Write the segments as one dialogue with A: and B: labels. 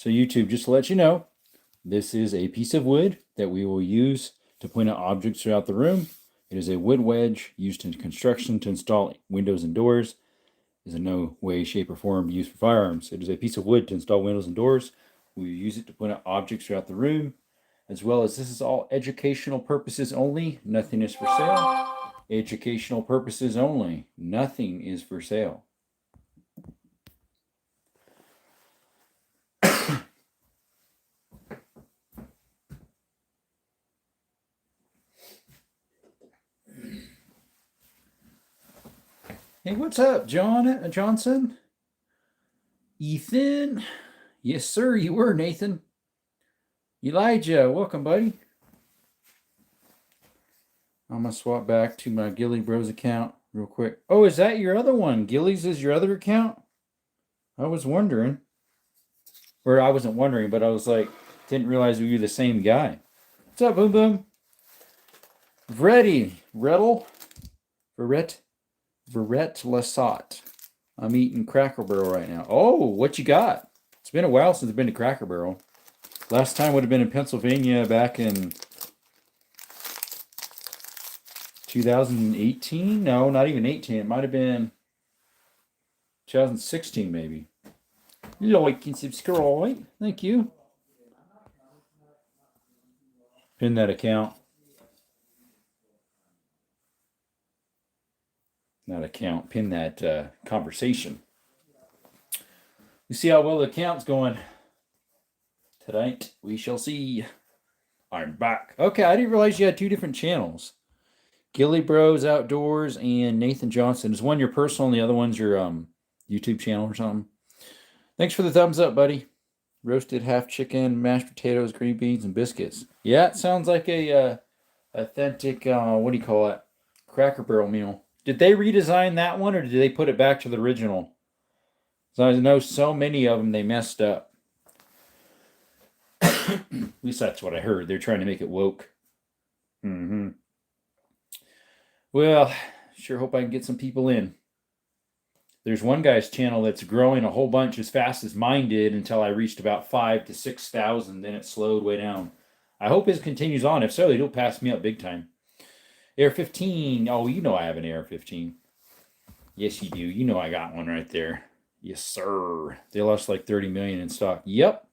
A: So YouTube, just to let you know, this is a piece of wood that we will use to point out objects throughout the room. It is a wood wedge used in construction to install windows and doors. It is in no way, shape, or form used for firearms. It is a piece of wood to install windows and doors. We use it to point out objects throughout the room, as well as this is all educational purposes only. Nothing is for sale. Educational purposes only. Nothing is for sale. Hey, what's up, Johnson? Ethan? Yes, sir, you were, Nathan. Elijah, welcome, buddy. I'm going to swap back to my Gilly Bros account real quick. Oh, is that your other one? Gilly's is your other account? I was wondering. Or I wasn't wondering, but I was like, didn't realize we were the same guy. What's up, Boom Boom? Verette Lasat. I'm eating Cracker Barrel right now. Oh, what you got? It's been a while since I've been to Cracker Barrel. Last time would have been in Pennsylvania back in 2018. No, not even 18. It might have been 2016, maybe. Like and subscribe. Thank you. Pin that account. Not account. Pin that conversation. We see how well the account's going. Tonight, we shall see. I'm back. Okay, I didn't realize you had two different channels. Gilly Bros Outdoors and Nathan Johnson. Is one your personal and the other one's your YouTube channel or something? Thanks for the thumbs up, buddy. Roasted half chicken, mashed potatoes, green beans, and biscuits. Yeah, it sounds like a authentic, what do you call it? Cracker Barrel meal. Did they redesign that one or did they put it back to the original? So I know so many of them they messed up. At least that's what I heard. They're trying to make it woke. Well, sure hope I can get some people in. There's one guy's channel that's growing a whole bunch as fast as mine did until I reached about 5,000 to 6,000. Then it slowed way down. I hope it continues on. If so, it'll pass me up big time. AR-15. Oh, you know I have an AR-15. Yes, you do. You know I got one right there. Yes, sir. They lost like 30 million in stock. Yep,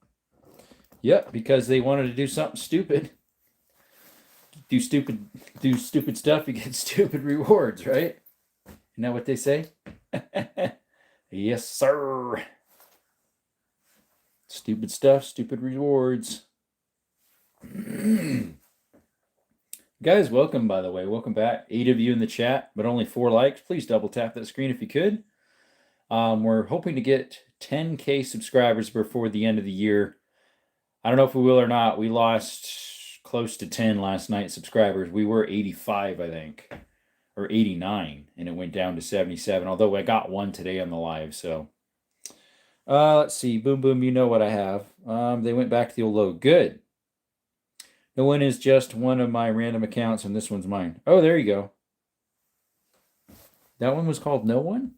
A: because they wanted to do something stupid. Do stupid stuff, you get stupid rewards, right? Isn't that what they say? Yes, sir. Stupid stuff, stupid rewards. Guys, welcome, by the way. Welcome back. 8 of you in the chat, but only 4 likes. Please double tap that screen if you could. We're hoping to get 10K subscribers before the end of the year. I don't know if we will or not. We lost close to 10 last night subscribers. We were 85, I think, or 89, and it went down to 77, although I got one today on the live, so. Let's see. Boom, boom, you know what I have. They went back to the old load. Good. No one is just one of my random accounts, and this one's mine. Oh, there you go. That one was called No One?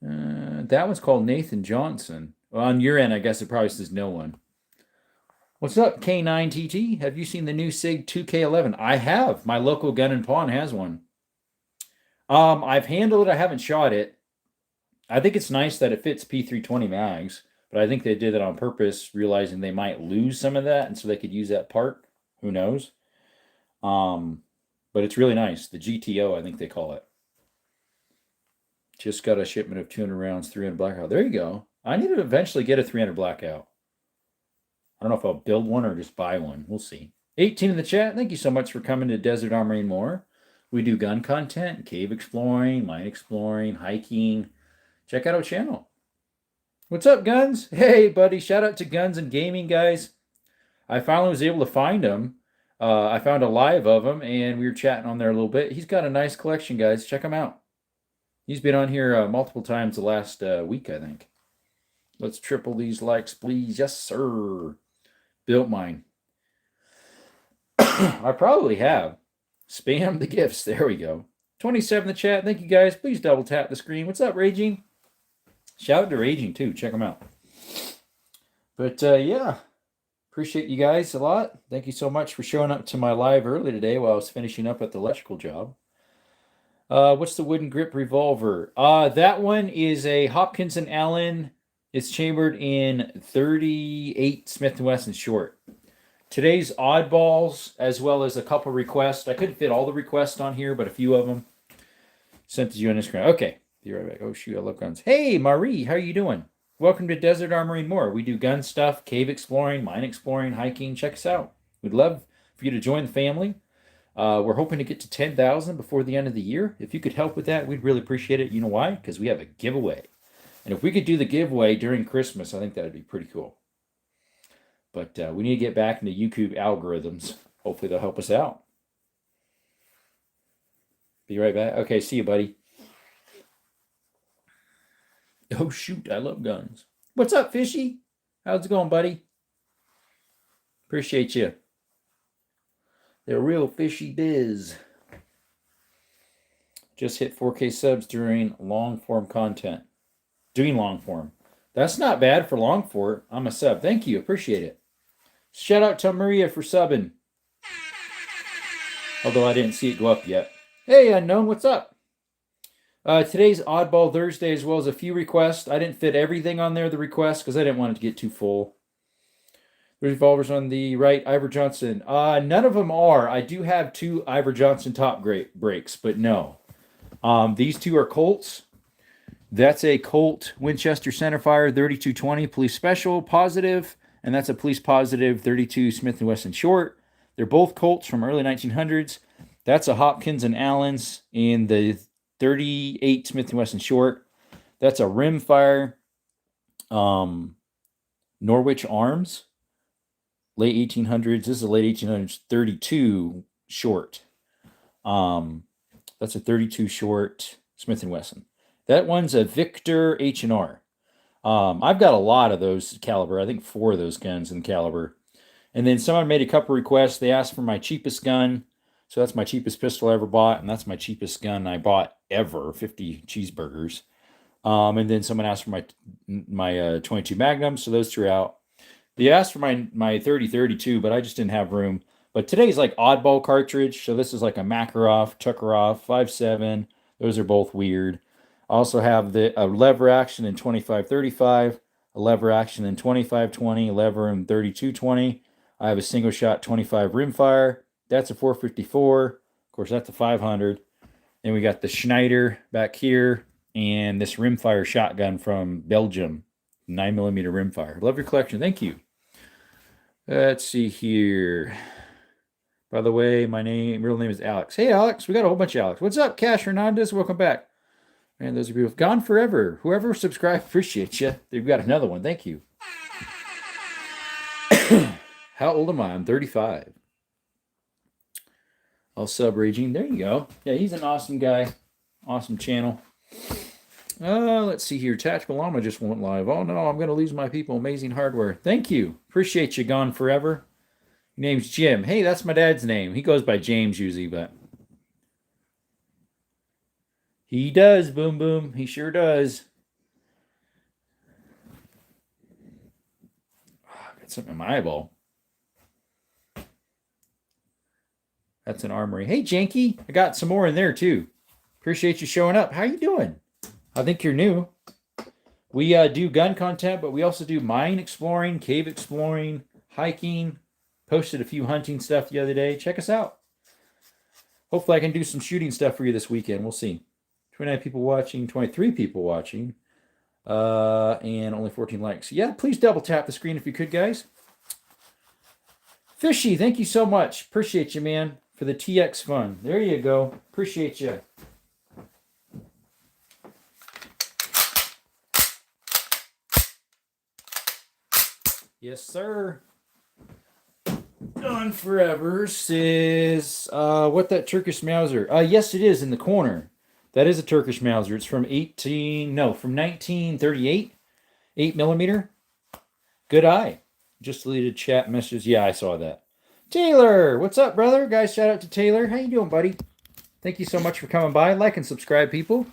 A: That one's called Nathan Johnson. Well, on your end, I guess it probably says No One. What's up, K9TT? Have you seen the new SIG 2K11? I have. My local gun and pawn has one. I've handled it. I haven't shot it. I think it's nice that it fits P320 mags, but I think they did it on purpose, realizing they might lose some of that, and so they could use that part. Who knows? But it's really nice. The GTO, I think they call it. Just got a shipment of 200 rounds, 300 blackout. There you go. I need to eventually get a 300 blackout. I don't know if I'll build one or just buy one. We'll see. 18 in the chat. Thank you so much for coming to Desert Armory and More. We do gun content, cave exploring, mine exploring, hiking. Check out our channel. What's up, Guns? Hey, buddy. Shout out to Guns and Gaming, guys. I finally was able to find him. I found a live of him, and we were chatting on there a little bit. He's got a nice collection, guys. Check him out. He's been on here multiple times the last week, I think. Let's triple these likes, please. Yes, sir. Built mine. I probably have. Spam the gifts. There we go. 27 in the chat. Thank you, guys. Please double tap the screen. What's up, Raging? Shout out to Raging, too. Check them out. But yeah, appreciate you guys a lot. Thank you so much for showing up to my live early today while I was finishing up at the electrical job. What's the wooden grip revolver? That one is a Hopkins and Allen. It's chambered in 38 Smith & Wesson short. Today's oddballs, as well as a couple requests. I couldn't fit all the requests on here, but a few of them sent to you on Instagram. Okay, be right back. Oh shoot, I love guns. Hey, Marie, how are you doing? Welcome to Desert Armory More. We do gun stuff, cave exploring, mine exploring, hiking. Check us out. We'd love for you to join the family. We're hoping to get to 10,000 before the end of the year. If you could help with that, we'd really appreciate it. You know why? Because we have a giveaway. And if we could do the giveaway during Christmas, I think that would be pretty cool. But we need to get back into YouTube algorithms. Hopefully they'll help us out. Be right back. Okay, see you, buddy. Oh, shoot, I love guns. What's up, Fishy? How's it going, buddy? Appreciate you. They're real fishy biz. Just hit 4K subs during long-form content. Doing long-form. That's not bad for long-form. I'm a sub. Thank you. Appreciate it. Shout out to Maria for subbing. Although I didn't see it go up yet. Hey, Unknown, what's up? Today's Oddball Thursday, as well as a few requests. I didn't fit everything on there, the requests, because I didn't want it to get too full. Revolvers on the right, Ivor Johnson. None of them are. I do have 2 Ivor Johnson top breaks, but no. These 2 are Colts. That's a Colt Winchester Centerfire 3220 Police Special Positive, and that's a Police Positive 32 Smith & Wesson Short. They're both Colts from early 1900s. That's a Hopkins and Allen's in the 38 Smith & Wesson Short. That's a Rimfire Norwich Arms. Late 1800s. This is a late 1800s 32 short. That's a 32 short Smith & Wesson. That one's a Victor H&R. I've got a lot of those caliber. I think 4 of those guns in caliber. And then someone made a couple requests. They asked for my cheapest gun. So that's my cheapest pistol I ever bought. And that's my cheapest gun I bought ever. 50 cheeseburgers. And then someone asked for my 22 Magnum. So those 2 are out. They asked for my 30-32, but I just didn't have room. But today's like oddball cartridge. So this is like a Makarov, Tuckerov, 5.7. Those are both weird. I also have a lever action in 25-35, a lever action in 25-20, lever in 32-20. I have a single shot 25 rimfire. That's a 454. Of course, that's a 500. Then we got the Schneider back here and this rimfire shotgun from Belgium, 9mm rimfire. Love your collection. Thank you. Let's see here. By the way, my real name is Alex. Hey, Alex. We got a whole bunch of Alex. What's up, Cash Hernandez? Welcome back. Man, those of you who've gone forever. Whoever subscribed, appreciate you. They've got another one. Thank you. How old am I? I'm 35. I'll sub Raging. There you go. Yeah, he's an awesome guy. Awesome channel. Let's see here. Tactical Llama just went live. Oh, no, I'm going to lose my people. Amazing hardware. Thank you. Appreciate you, Gone Forever. Your name's Jim. Hey, that's my dad's name. He goes by James usually, but he does, Boom Boom. He sure does. I got something in my eyeball. That's an armory. Hey, Janky. I got some more in there, too. Appreciate you showing up. How you doing? I think you're new. We do gun content, but we also do mine exploring, cave exploring, hiking. Posted a few hunting stuff the other day. Check us out. Hopefully I can do some shooting stuff for you this weekend. We'll see. 29 people watching, 23 people watching, and only 14 likes. Yeah, please double tap the screen if you could, guys. Fishy, thank you so much. Appreciate you, man, for the TX fun. There you go. Appreciate you. Yes, sir. Gone Forever says, what that Turkish Mauser? Yes, it is in the corner. That is a Turkish Mauser. It's from 1938. 8mm. Good eye. Just deleted chat messages. Yeah, I saw that. Taylor, what's up, brother? Guys, shout out to Taylor. How you doing, buddy? Thank you so much for coming by. Like and subscribe, people.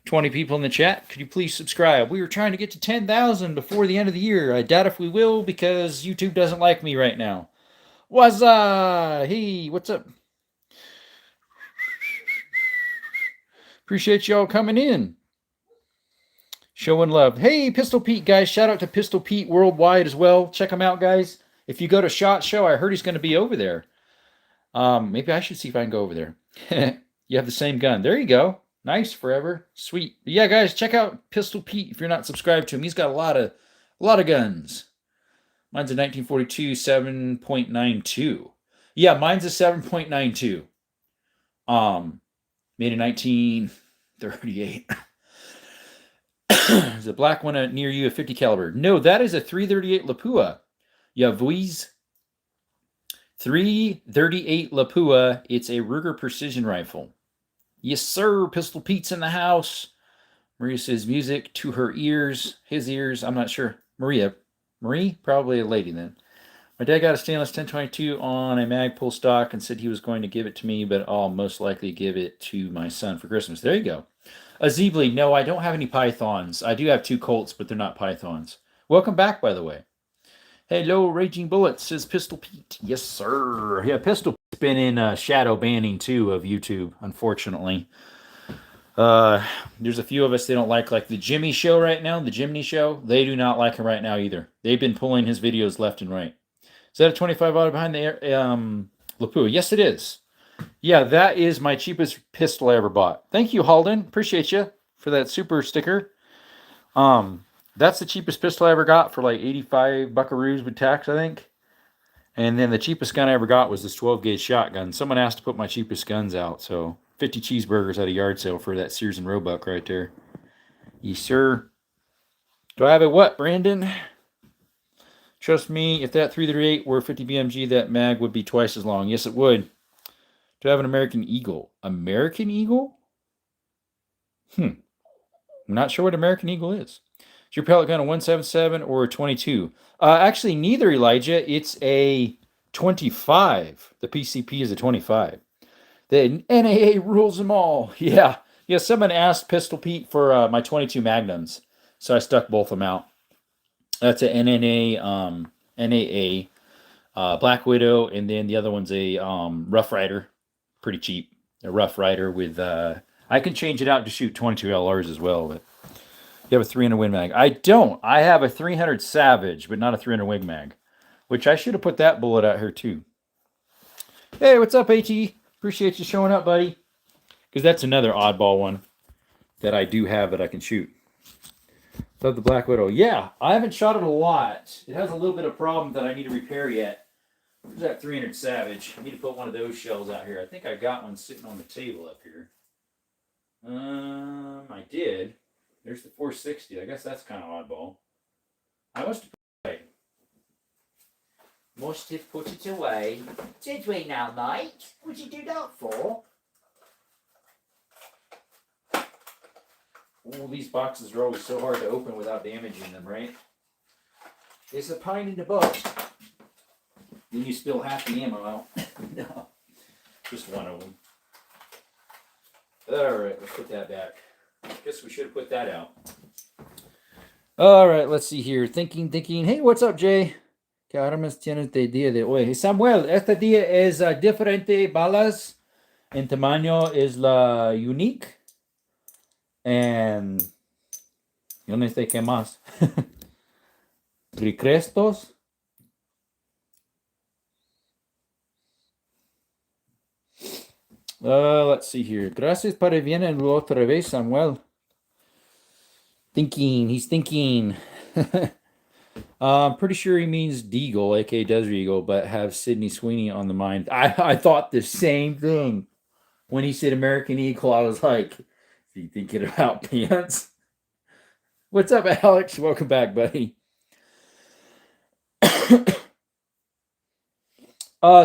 A: 20 people in the chat. Could you please subscribe? We were trying to get to 10,000 before the end of the year. I doubt if we will because YouTube doesn't like me right now. What's up? Hey, what's up? Appreciate y'all coming in. Showing love. Hey, Pistol Pete, guys. Shout out to Pistol Pete worldwide as well. Check him out, guys. If you go to SHOT Show, I heard he's going to be over there. Maybe I should see if I can go over there. You have the same gun. There you go. Nice, forever. Sweet. But yeah, guys, check out Pistol Pete if you're not subscribed to him. He's got a lot of guns. Mine's a 1942 7.92. Yeah, mine's a 7.92. Made in 1938. Is a black one near you, a 50 caliber? No, that is a 338 Lapua. Yeah, Vuiz. 338 Lapua. It's a Ruger precision rifle. Yes, sir. Pistol Pete's in the house. Maria says music to her ears. His ears. I'm not sure. Marie? Probably a lady then. My dad got a stainless 1022 on a Magpul stock and said he was going to give it to me, but I'll most likely give it to my son for Christmas. There you go. Azibli, no, I don't have any pythons. I do have 2 Colts, but they're not pythons. Welcome back, by the way. Hello, Raging Bullets, says Pistol Pete. Yes, sir. Yeah, Pistol Pete's been in shadow banning, too, of YouTube, unfortunately. There's a few of us they don't like the Jimmy Show right now, the Jimny Show. They do not like him right now either. They've been pulling his videos left and right. Is that a 25 auto behind the Lapua? Yes, it is. Yeah, that is my cheapest pistol I ever bought. Thank you, Halden. Appreciate you for that super sticker. That's the cheapest pistol I ever got for like 85 buckaroos with tax, I think. And then the cheapest gun I ever got was this 12-gauge shotgun. Someone asked to put my cheapest guns out, so 50 cheeseburgers at a yard sale for that Sears and Roebuck right there. Yes, sir. Do I have a what, Brandon? Trust me, if that 338 were 50 BMG, that mag would be twice as long. Yes, it would. Do I have an American Eagle? American Eagle? I'm not sure what American Eagle is. Is your pellet gun a 177 or a 22? Actually, neither, Elijah. It's a 25. The PCP is a 25. The NAA rules them all. Yeah. Yeah, someone asked Pistol Pete for my 22 Magnums, so I stuck both of them out. That's a NAA Black Widow, and then the other one's a Rough Rider. Pretty cheap. A Rough Rider with... I can change it out to shoot 22 LRs as well, but you have a 300 Win Mag. I don't. I have a 300 Savage, but not a 300 Win Mag, which I should have put that bullet out here too. Hey, what's up, AT? Appreciate you showing up, buddy. Because that's another oddball one that I do have that I can shoot. So the Black Widow. Yeah, I haven't shot it a lot. It has a little bit of problem that I need to repair yet. Where's that 300 Savage? I need to put one of those shells out here. I think I got one sitting on the table up here. I did. There's the 460. I guess that's kind of oddball. I must have put it away. Must have put it away. Did we now, mate? What'd you do that for? All these boxes are always so hard to open without damaging them, right? It's a pain in the butt. Then you spill half the ammo out. No, just one of them. All right, let's put that back. Guess we should have put that out. All right, let's see here. Thinking. Hey, what's up, Jay? ¿Qué armas tienes de día de hoy? Hey, Samuel, este día es diferente balas. En tamaño es la unique. And yo no sé qué más. Ricrestos. Let's see here. Gracias para viene otra vez, Samuel. He's thinking. I'm pretty sure he means Deagle, aka Desert Eagle, but have Sydney Sweeney on the mind. I thought the same thing. When he said American Eagle, I was like, is he thinking about pants? What's up, Alex? Welcome back, buddy.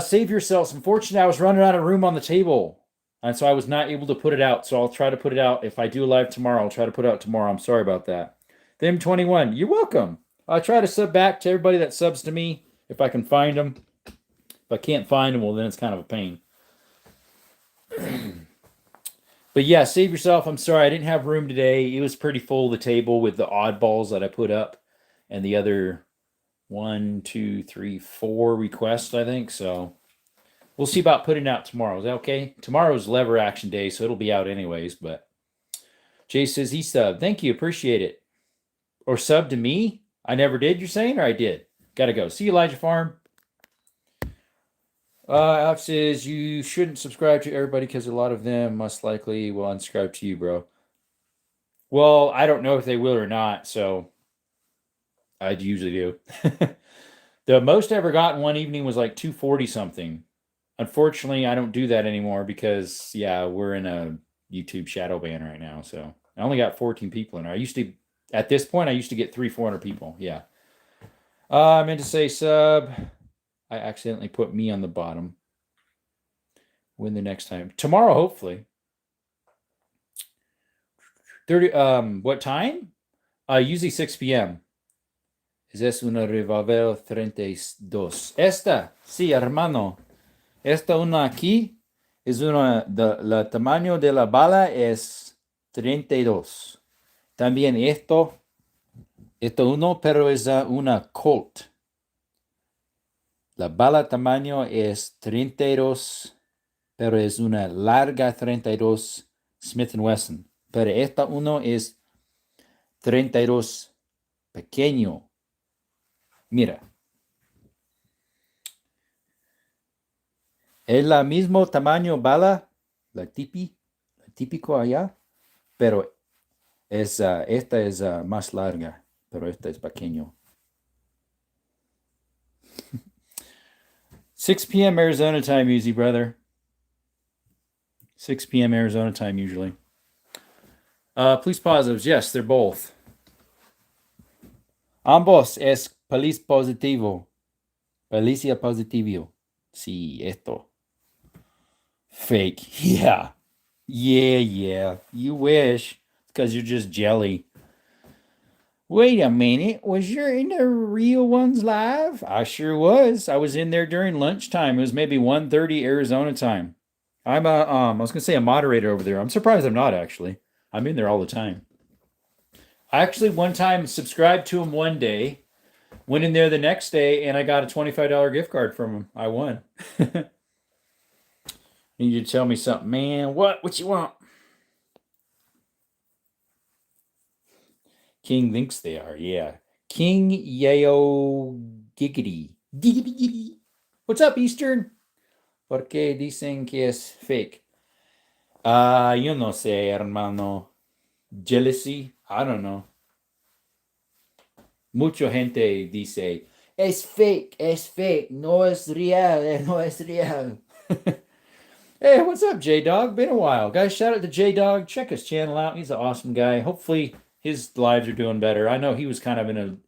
A: Save yourselves. Unfortunately, I was running out of room on the table. And so I was not able to put it out. So I'll try to put it out. If I do a live tomorrow, I'll try to put it out tomorrow. I'm sorry about that. The M21, you're welcome. I'll try to sub back to everybody that subs to me if I can find them. If I can't find them, well, then it's kind of a pain. But yeah, save yourself. I'm sorry I didn't have room today. It was pretty full, the table, with the oddballs that I put up and the other one, two, three, four requests, I think. So we'll see about putting it out tomorrow. Is that okay? Tomorrow's lever action day, so it'll be out anyways. But Jay says he subbed. Thank you. Appreciate it. Or sub to me? I never did, you're saying? Or I did? Gotta go. See you, Elijah Farm. Alex says you shouldn't subscribe to everybody because a lot of them most likely will unsubscribe to you, bro. Well, I don't know if they will or not, so I usually do. The most I ever got in one evening was like 240 something. Unfortunately, I don't do that anymore because, yeah, we're in a YouTube shadow ban right now. So I only got 14 people in there. I used to, at this point, I used to get 300-400 people. Yeah. I meant to say sub. I accidentally put me on the bottom. When the next time? Tomorrow, hopefully. 30, what time? Usually 6 p.m. Es una revolver 32. Esta, sí, hermano. Esta una aquí es una, el tamaño de la bala es 32. También esto uno, pero es una Colt. La bala tamaño es 32, pero es una larga 32 Smith Wesson. Pero esta uno es 32 pequeño. Mira. Es la mismo tamaño bala, la típico allá, pero esta es más larga, pero esta es pequeño. 6 p.m. Arizona time usually, brother. 6 p.m. Arizona time usually. Police positives, yes, they're both. Ambos es police positivo. Policia positivo. Sí, esto. Fake. Yeah. Yeah. You wish. Because you're just jelly. Wait a minute. Was you in the real ones live? I sure was. I was in there during lunchtime. It was maybe 1:30 Arizona time. I'm I was gonna say a moderator over there. I'm surprised I'm not actually. I'm in there all the time. I actually one time subscribed to him one day, went in there the next day, and I got a $25 gift card from him. I won. Need you to tell me something, man. What you want? King thinks they are, yeah. King Yeo Giggity. Giggity. What's up, Eastern? ¿Por qué dicen que es fake? Yo no sé, hermano. Jealousy? I don't know. Mucha gente dice, es fake, no es real, no es real. Hey, what's up, J-Dog? Been a while. Guys, shout out to J-Dog. Check his channel out. He's an awesome guy. Hopefully his lives are doing better. I know he was kind of in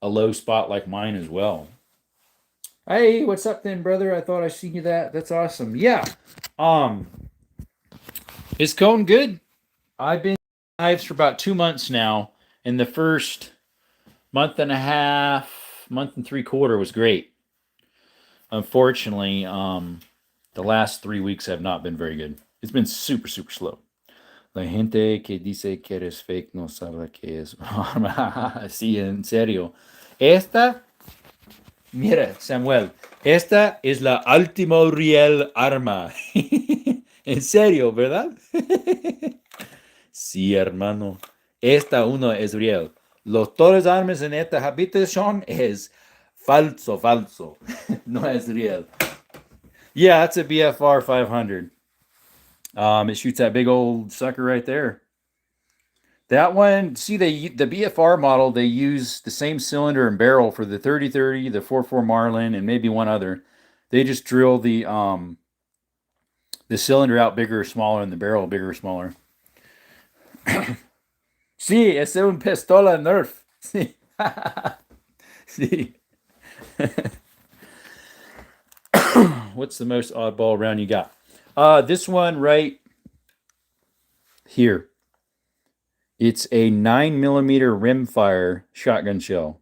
A: a low spot like mine as well. Hey, what's up then, brother? I thought I seen you that. That's awesome. Yeah. Is Cone good? I've been lives for about 2 months now, and the first month and a half, month and 3/4 was great. Unfortunately, the last 3 weeks have not been very good. It's been super slow. La gente que dice que eres fake no sabe que es. Sí, en serio. Mira, Samuel, esta es la última real arma. En serio, ¿verdad? Sí, hermano. Esta uno es real. Los todas armas en esta habitación es falso. No es real. Yeah, that's a BFR 500. It shoots that big old sucker right there. That one, see, the BFR model, they use the same cylinder and barrel for the 30-30, the 4.4 Marlin, and maybe one other. They just drill the cylinder out bigger or smaller and the barrel bigger or smaller. Sí, es un pistola Nerf. Sí. Sí. What's the most oddball round you got? This one right here. It's a 9mm rimfire shotgun shell.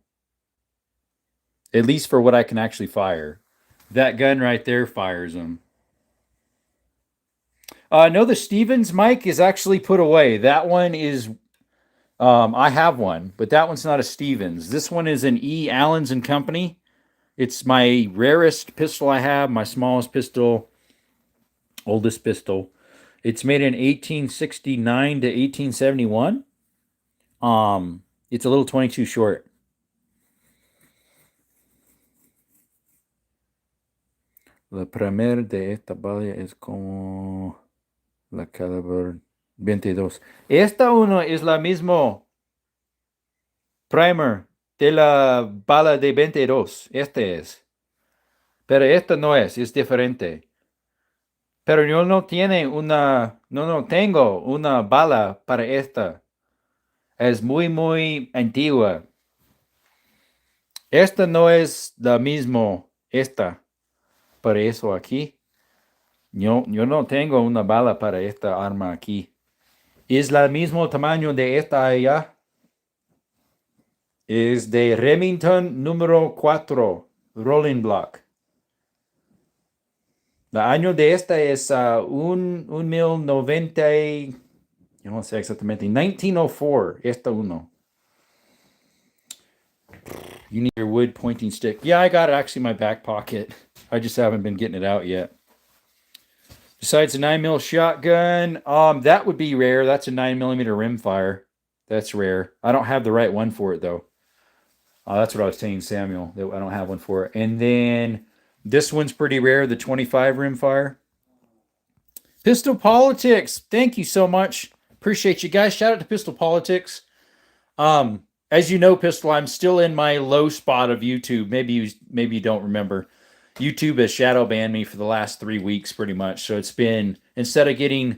A: At least for what I can actually fire. That gun right there fires them. No, the Stevens mic is actually put away. That one is, I have one, but that one's not a Stevens. This one is an E. Allens and Company. It's my rarest pistol I have, my smallest pistol, oldest pistol. It's made in 1869 to 1871. It's a little 22 short. La primera de esta bala es como la caliber 22. Esta uno es la mismo primer de la bala de 22. Este es. Pero esta no es diferente. Pero yo no tengo una bala para esta. Es muy antigua. Esta no es la misma. Esta. Para eso aquí. Yo no tengo una bala para esta arma aquí. Es el mismo tamaño de esta allá. Es de Remington número 4. Rolling Block. El año de esta es 1090. Yo no sé exactamente. 1904. Esta uno. You need your wood pointing stick. Yeah, I got it actually in my back pocket. I just haven't been getting it out yet. Besides a 9mm shotgun, that would be rare. That's a 9mm rimfire. That's rare. I don't have the right one for it, though. That's what I was saying, Samuel. I don't have one for it. And then this one's pretty rare, the 25 rimfire. Pistol Politics. Thank you so much. Appreciate you guys. Shout out to Pistol Politics. As you know, Pistol, I'm still in my low spot of YouTube. Maybe you don't remember. YouTube has shadow banned me for the last 3 weeks, pretty much. So it's been, instead of getting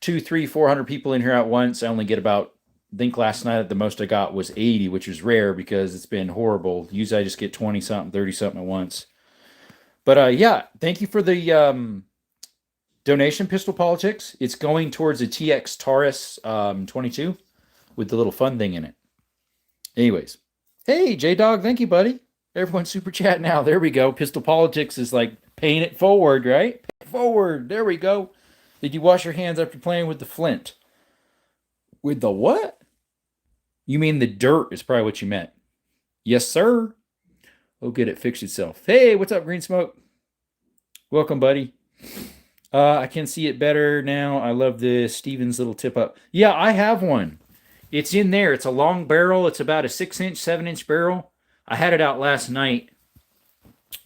A: 200, 300, 400 people in here at once, I only get about, I think last night the most I got was 80, which is rare because it's been horrible. Usually I just get 20 something, 30 something at once. But yeah, thank you for the donation, Pistol Politics. It's going towards a TX Taurus 22 with the little fun thing in it. Anyways, hey, J-Dog, thank you, buddy. Everyone super chat now. There we go. Pistol Politics is like paying it forward, right? Pay it forward. There we go. Did you wash your hands after playing with the flint? With the what? You mean the dirt is probably what you meant. Yes, sir. Oh, good. It fixed itself. Hey, what's up, Green Smoke? Welcome, buddy. I can see it better now. I love the Stevens little tip up. Yeah, I have one. It's in there. It's a long barrel. It's about a 6-inch, 7-inch barrel. I had it out last night.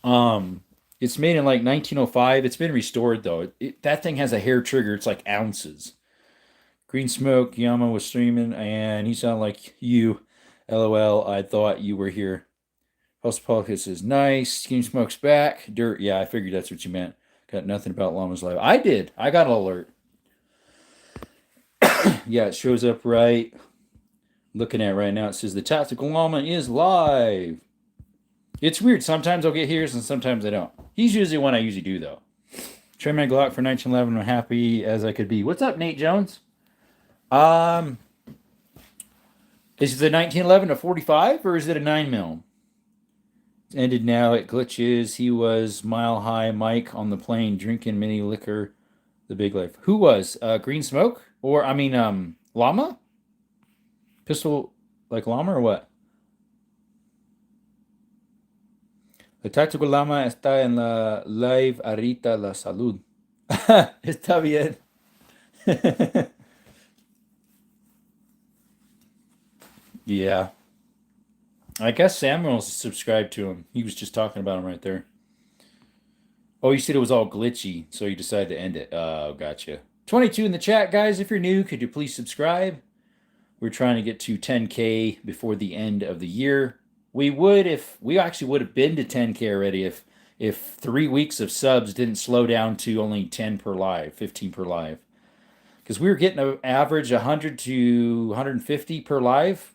A: It's made in like 1905. It's been restored though. That thing has a hair trigger. It's like ounces. Green Smoke, Yama was streaming, and he sounded like you. LOL, I thought you were here. House Politics is nice. Green Smoke's back. Dirt, yeah, I figured that's what you meant. Got nothing about Llama's live. I did. I got an alert. Yeah, it shows up right. Looking at it right now, it says the Tactical Llama is live. It's weird. Sometimes I'll get here's and sometimes I don't. He's usually one I usually do, though. Trade my Glock for 1911. I'm happy as I could be. What's up, Nate Jones? Is it a 1911 to 45 or is it a 9mm? It's ended now. It glitches. He was Mile High Mike on the plane drinking mini liquor. The big life. Who was? Green Smoke? Or, I mean, Llama? Pistol like Llama or what? El Tactical Llama está en la live ahorita la salud. Está bien. Yeah. I guess Samuel's subscribed to him. He was just talking about him right there. Oh, you said it was all glitchy, so you decided to end it. Oh, gotcha. 22 in the chat, guys. If you're new, could you please subscribe? We're trying to get to 10K before the end of the year. We actually would have been to 10K already if 3 weeks of subs didn't slow down to only 10 per live, 15 per live. Because we were getting an average 100 to 150 per live.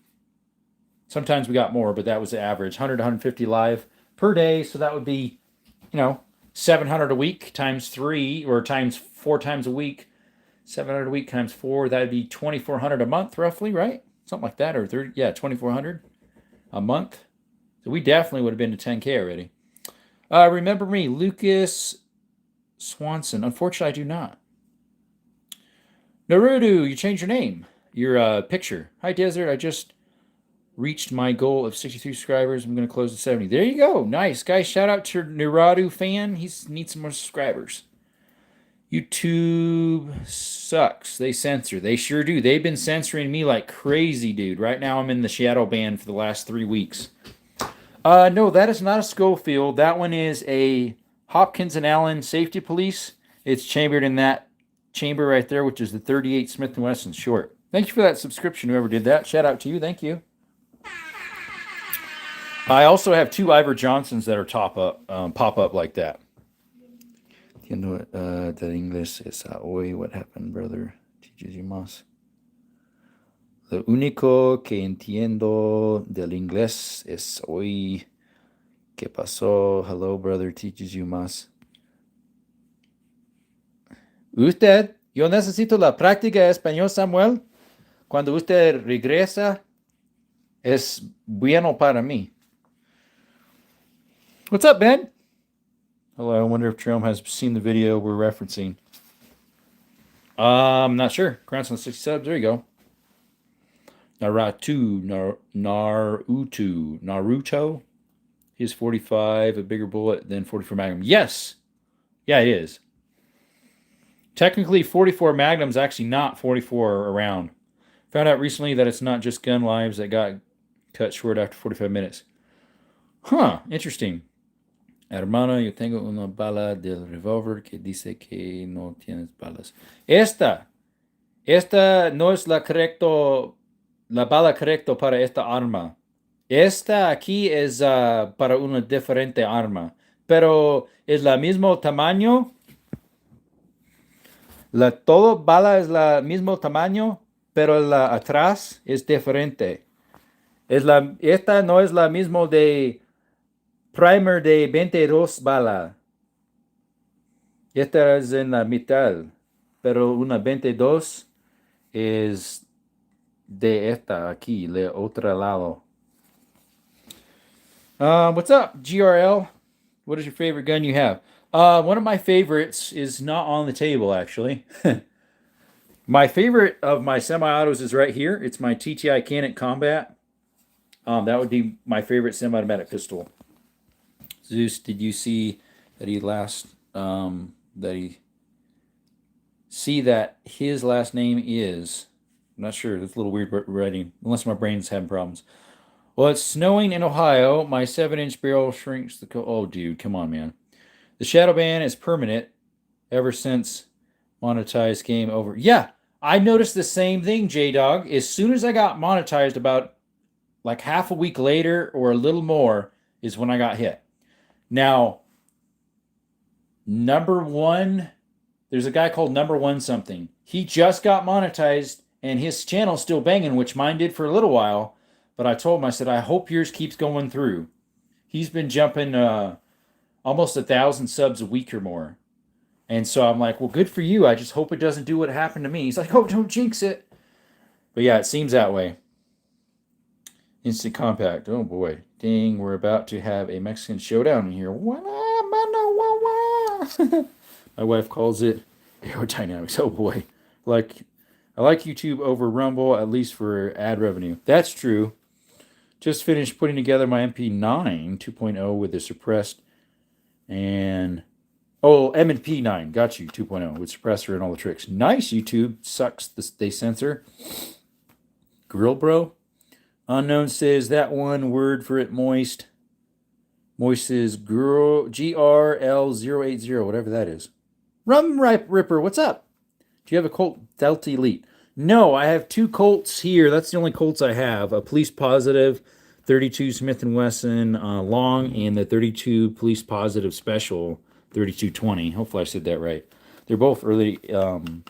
A: Sometimes we got more, but that was the average, 100 to 150 live per day. So that would be, 700 a week times 3 or times 4 times a week. 700 a week times 4, that'd be 2,400 a month roughly, right? Something like that, or 30, yeah, 2,400 a month. So we definitely would have been to 10K already. Remember me, Lucas Swanson. Unfortunately, I do not. Naruto, you changed your name. Your picture. Hi, Desert. I just reached my goal of 63 subscribers. I'm going to close at 70. There you go. Nice. Guys, shout out to Naruto fan. He needs some more subscribers. YouTube sucks. They censor. They sure do. They've been censoring me like crazy, dude. Right now I'm in the shadow ban for the last 3 weeks. No, that is not a Schofield. That one is a Hopkins and Allen Safety Police. It's chambered in that chamber right there, which is the 38 Smith & Wesson short. Thank you for that subscription, whoever did that. Shout out to you. Thank you. I also have 2 Ivor Johnsons that are pop up like that. Entiendo del inglés es hoy. What happened, brother? Teaches you más. Lo único que entiendo del inglés es hoy. ¿Qué pasó? Hello, brother. Teaches you más. Usted, yo necesito la práctica de español, Samuel. Cuando usted regresa, es bueno para mí. What's up, Ben? Hello, I wonder if Jerome has seen the video we're referencing. I'm not sure. Congrats on 60 subs. There you go. Naruto. He's 45, a bigger bullet than 44 Magnum. Yes. Yeah, it is. Technically, 44 Magnum is actually not 44 around. Found out recently that it's not just gun lives that got cut short after 45 minutes. Huh, interesting. Hermano, yo tengo una bala del revólver que dice que no tienes balas. Esta no es la bala correcta para esta arma. Esta aquí es para una diferente arma, pero es la mismo tamaño. Todo bala es la mismo tamaño, pero la atrás es diferente. Esta no es la misma de primer de 22 bala. Esta es en la mitad, pero una 22 es de esta aquí, de otro lado. What's up, GRL? What is your favorite gun you have? One of my favorites is not on the table, actually. My favorite of my semi-autos is right here. It's my TTI Canon Combat. That would be my favorite semi-automatic pistol. Zeus, did you see that that his last name is? I'm not sure. That's a little weird writing, unless my brain's having problems. Well, it's snowing in Ohio. My 7-inch barrel shrinks the oh, dude, come on, man. The shadow ban is permanent ever since monetized game over. Yeah, I noticed the same thing, J-Dog. As soon as I got monetized, about like half a week later or a little more, is when I got hit. Now, number one, there's a guy called Number One something. He just got monetized, and his channel's still banging, which mine did for a little while. But I told him, I said, I hope yours keeps going through. He's been jumping almost 1,000 subs a week or more. And so I'm like, well, good for you. I just hope it doesn't do what happened to me. He's like, oh, don't jinx it. But yeah, it seems that way. Instant compact. Oh, boy. Dang, we're about to have a Mexican showdown in here. My wife calls it aerodynamics. Oh, boy. I like YouTube over Rumble, at least for ad revenue. That's true. Just finished putting together my MP9 2.0 with the suppressed and... Oh, M&P 9. Got you, 2.0 with suppressor and all the tricks. Nice, YouTube. Sucks. They censor. Grill Bro. Unknown says that one word for it, moist. Moist is GRL080, whatever that is. Rum Ripper, what's up? Do you have a Colt Delta Elite? No, I have 2 Colts here. That's the only Colts I have. A Police Positive 32 Smith & Wesson long and the 32 Police Positive Special 3220. Hopefully I said that right. They're both early, early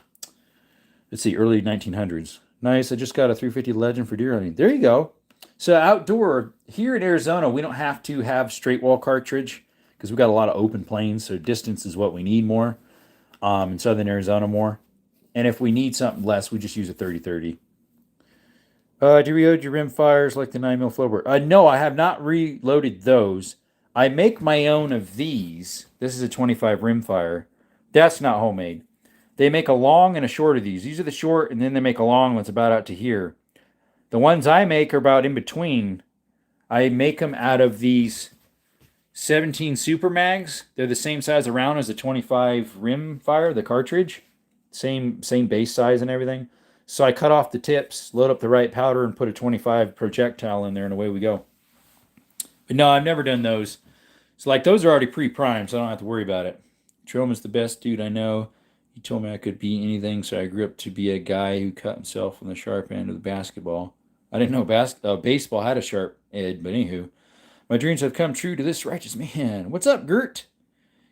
A: 1900s. Nice. I just got a 350 Legend for deer hunting. There you go. So outdoor, here in Arizona, we don't have to have straight wall cartridge because we've got a lot of open plains, so distance is what we need more. In southern Arizona more. And if we need something less, we just use a 30-30. Do you reload your rim fires like the 9mm Flowbird? No, I have not reloaded those. I make my own of these. This is a 25 rim fire. That's not homemade. They make a long and a short of these. These are the short, and then they make a long one that's about out to here. The ones I make are about in between. I make them out of these 17 Super Mags. They're the same size around as the 25 Rimfire, the cartridge. Same base size and everything. So I cut off the tips, load up the right powder, and put a 25 projectile in there, and away we go. But no, I've never done those. So like those are already pre-primed, so I don't have to worry about it. Trom is the best dude I know. He told me I could be anything, so I grew up to be a guy who cut himself on the sharp end of the basketball. I didn't know baseball had a sharp edge, but anywho. My dreams have come true to this righteous man. What's up, Gert?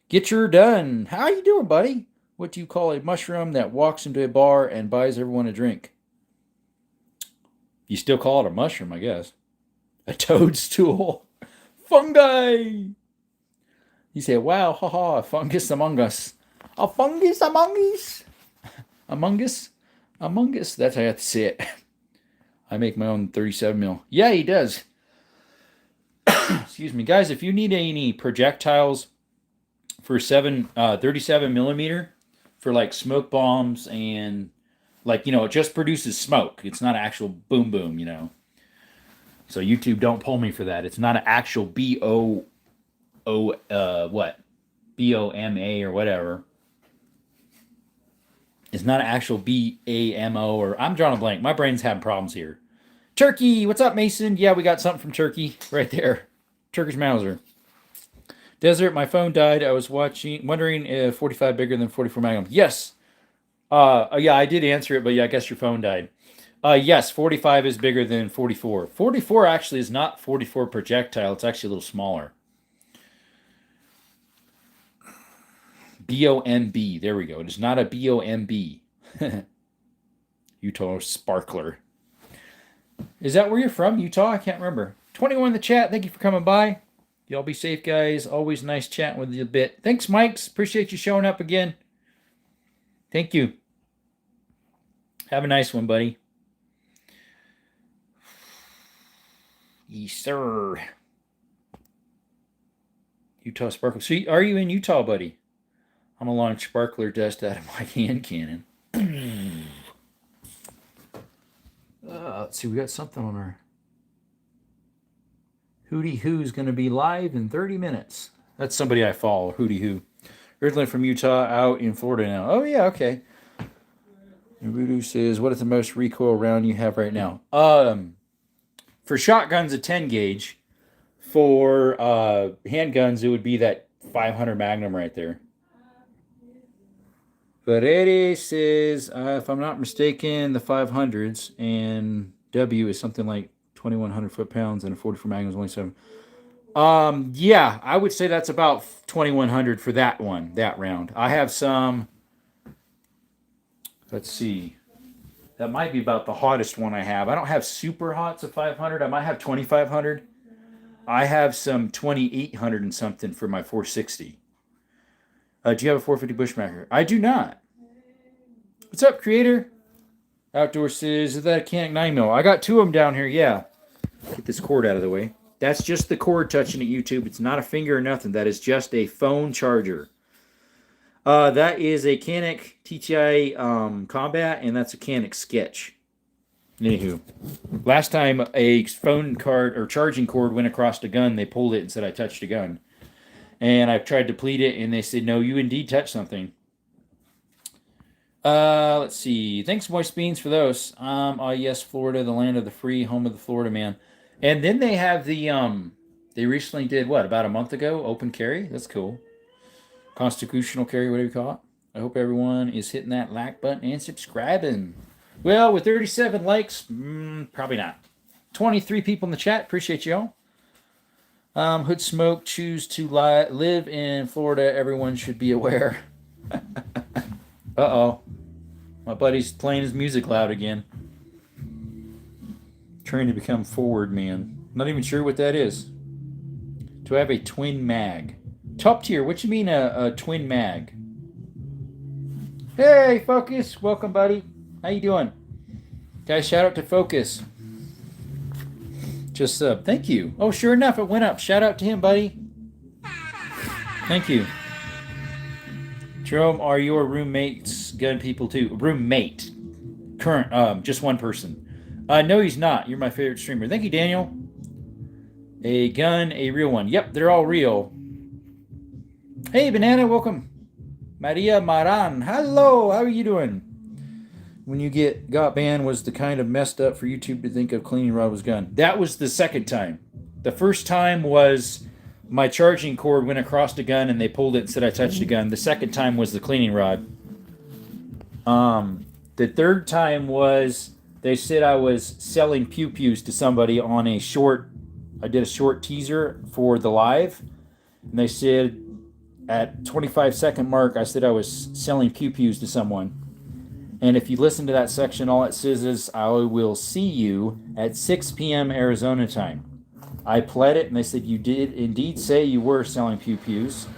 A: Get your done. How you doing, buddy? What do you call a mushroom that walks into a bar and buys everyone a drink? You still call it a mushroom, I guess. A toadstool. Fungi. You say, wow, haha, a fungus among us. A fungus among us? Among us? Among us? That's how I have to say it. I make my own 37 mil. Yeah, he does. Excuse me. Guys, if you need any projectiles for 37 millimeter for like smoke bombs and like, you know, it just produces smoke. It's not an actual boom boom, you know. So YouTube, don't pull me for that. It's not an actual BOMA or whatever. It's not an actual BAMO or I'm drawing a blank. My brain's having problems here. Turkey, what's up, Mason? Yeah, we got something from Turkey right there. Turkish Mauser. Desert, my phone died. I was wondering if 45 bigger than 44 Magnum. Yes. Yeah, I did answer it, but yeah, I guess your phone died. Yes, 45 is bigger than 44. 44 actually is not 44 projectile. It's actually a little smaller. BOMB. There we go. It is not a BOMB. Utah Sparkler. Is that where you're from? Utah? I can't remember. 21 in the chat. Thank you for coming by. Y'all be safe, guys. Always nice chatting with you a bit. Thanks, Mikes. Appreciate you showing up again. Thank you. Have a nice one, buddy. Yes, sir. Utah Sparkler. So are you in Utah, buddy? I'm going to launch sparkler dust out of my hand cannon. Let's see. We got something on our... Hootie Hoo's going to be live in 30 minutes. That's somebody I follow, Hootie Hoo. Originally from Utah, out in Florida now. Oh, yeah, okay. Voodoo says, what is the most recoil round you have right now? For shotguns, a 10 gauge. For handguns, it would be that 500 Magnum right there. Ferreira says, if I'm not mistaken, the 500s and W is something like 2,100 foot-pounds and a 44 Magnum is only 7. Yeah, I would say that's about 2,100 for that one, that round. I have some, let's see, that might be about the hottest one I have. I don't have super hots of 500. I might have 2,500. I have some 2,800 and something for my 460. Do you have a 450 Bushmaster? I do not. What's up, creator? Outdoor says, is that a Canik 9mm? I got 2 of them down here, yeah. Get this cord out of the way. That's just the cord touching at YouTube. It's not a finger or nothing. That is just a phone charger. That is a Canik TTI Combat, and that's a Canik Sketch. Anywho, last time a phone card or charging cord went across a gun, they pulled it and said I touched a gun. And I've tried to plead it, and they said, no, you indeed touched something. Let's see. Thanks, Moist Beans, for those. Yes, Florida, the land of the free, home of the Florida man. And then they have the, they recently did, what, about a month ago? Open carry? That's cool. Constitutional carry, whatever you call it. I hope everyone is hitting that like button and subscribing. Well, with 37 likes, probably not. 23 people in the chat. Appreciate y'all. Hood Smoke, choose to live in Florida. Everyone should be aware. Uh-oh. My buddy's playing his music loud again. Trying to become forward man. Not even sure what that is. Do I have a twin mag? Top tier, what you mean a twin mag? Hey, Focus. Welcome, buddy. How you doing? Guys, shout out to Focus. Just thank you. Oh, sure enough, it went up. Shout out to him, buddy. Thank you. Jerome, are your roommates gun people too. Roommate. Current, just one person. No, he's not. You're my favorite streamer. Thank you, Daniel. A gun, a real one. Yep, they're all real. Hey, Banana, welcome. Maria Maran. Hello, how are you doing? When you got banned, was the kind of messed up for YouTube to think of cleaning rod was gun? That was the second time. The first time was my charging cord went across the gun and they pulled it and said I touched the gun. The second time was the cleaning rod. The third time was they said I was selling pew-pews to somebody on a short. I did a short teaser for the live, and they said at 25-second mark, I said I was selling pew-pews to someone. And if you listen to that section, all it says is, I will see you at 6 p.m. Arizona time. I pled it, and they said, you did indeed say you were selling pew-pews.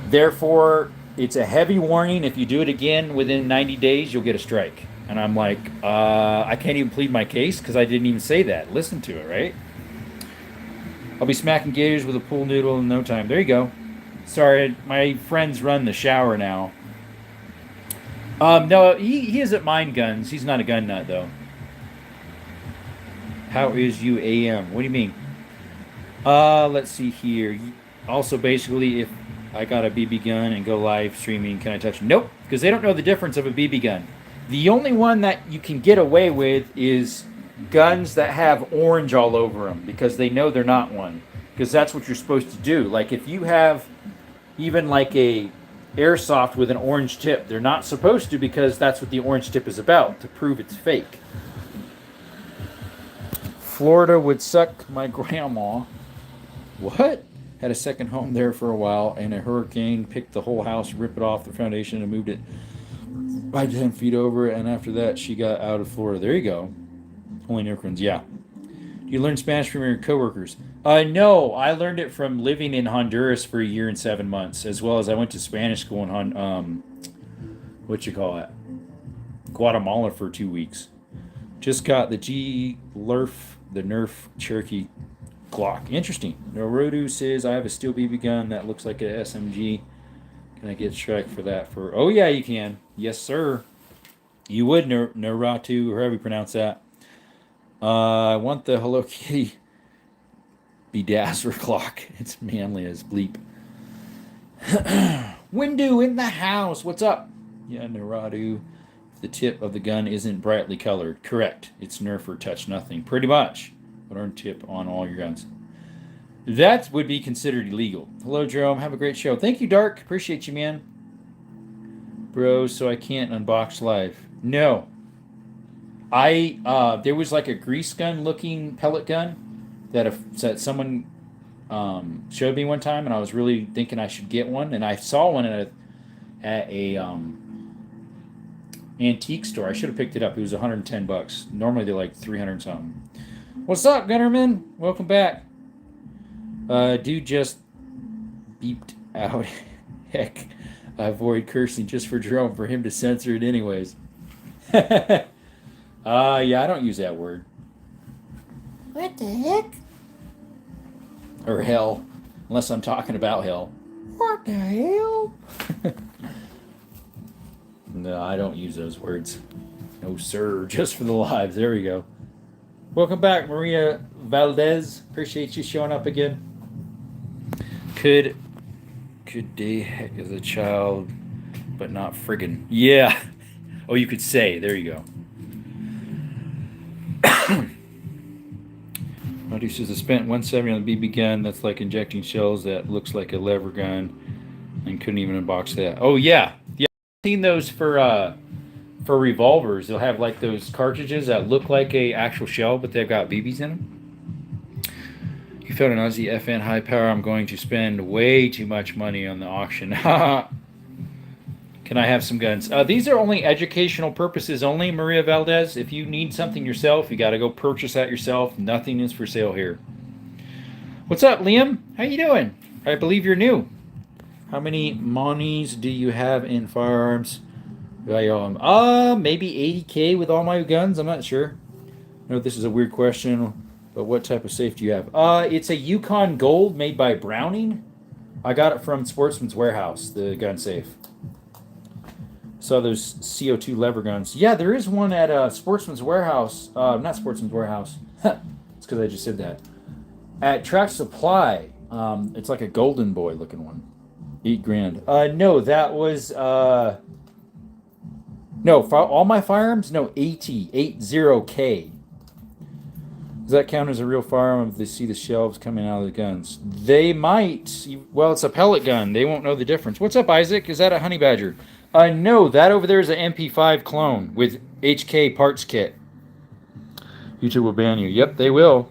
A: Therefore, it's a heavy warning. If you do it again within 90 days, you'll get a strike. And I'm like, I can't even plead my case because I didn't even say that. Listen to it, right? I'll be smacking gators with a pool noodle in no time. There you go. Sorry, my friends run the shower now. No, he isn't mind guns. He's not a gun nut, though. How is you AM? What do you mean? Let's see here. Also, basically, if I got a BB gun and go live streaming, can I touch it? Nope, because they don't know the difference of a BB gun. The only one that you can get away with is guns that have orange all over them because they know they're not one, because that's what you're supposed to do. Like if you have even like a airsoft with an orange tip, they're not supposed to, because that's what the orange tip is about, to prove it's fake. Florida would suck my grandma. What? Had a second home there for a while, and a hurricane picked the whole house, ripped it off the foundation, and moved it by 10 feet over, and after that she got out of Florida. There you go. Only New yeah. Do you learn Spanish from your coworkers? No, I learned it from living in Honduras for a year and 7 months, as well as I went to Spanish school in Guatemala for 2 weeks. Just got the Nerf Cherokee Glock. Interesting. Norodu says I have a steel BB gun that looks like a SMG. Can I get a strike for that? Oh yeah, you can. Yes, sir. You would, Naratu, or however you pronounce that. I want the Hello Kitty Bedazzler clock. It's manly as bleep. Windu in the house. What's up? Yeah, Naradu. The tip of the gun isn't brightly colored. Correct. It's Nerf or touch nothing. Pretty much. But orange tip on all your guns. That would be considered illegal. Hello, Jerome. Have a great show. Thank you, Dark. Appreciate you, man. Bro, so I can't unbox live. No. There was like a grease gun looking pellet gun that someone showed me one time, and I was really thinking I should get one, and I saw one at a antique store. I should have picked it up. It was $110. Normally they're like 300 something. What's up, Gunnerman? Welcome back. Dude just beeped out. Heck, I avoid cursing just for Jerome, for him to censor it anyways. Yeah, I don't use that word.
B: What the heck?
A: Or hell, unless I'm talking about hell.
B: What the hell?
A: No, I don't use those words. No, sir. Just for the lives. There we go. Welcome back, Maria Valdez. Appreciate you showing up again. Could day heck as a child, but not friggin'. Yeah. Oh, you could say. There you go. He says I spent $170 on the BB gun. That's like injecting shells. That looks like a lever gun, and couldn't even unbox that. Oh yeah, yeah. I've seen those for revolvers. They'll have like those cartridges that look like a actual shell, but they've got BBs in them. You found an Aussie FN high power. I'm going to spend way too much money on the auction. Can I have some guns? These are only educational purposes only, Maria Valdez. If you need something yourself, you got to go purchase that yourself. Nothing is for sale here. What's up, Liam? How you doing? I believe you're new. How many monies do you have in firearms? Maybe 80K with all my guns. I'm not sure. I know this is a weird question, but what type of safe do you have? It's a Yukon Gold made by Browning. I got it from Sportsman's Warehouse, the gun safe. Saw those CO2 lever guns. Yeah, there is one at Sportsman's Warehouse. Not Sportsman's Warehouse. It's because I just said that. At Track Supply. It's like a Golden Boy looking one. $8,000. No, that was no. All my firearms. No, 80K. Does that count as a real firearm if they see the shelves coming out of the guns? They might. Well, it's a pellet gun. They won't know the difference. What's up, Isaac? Is that a Honey Badger? No, that over there is an MP5 clone with HK parts kit. YouTube will ban you. Yep, they will.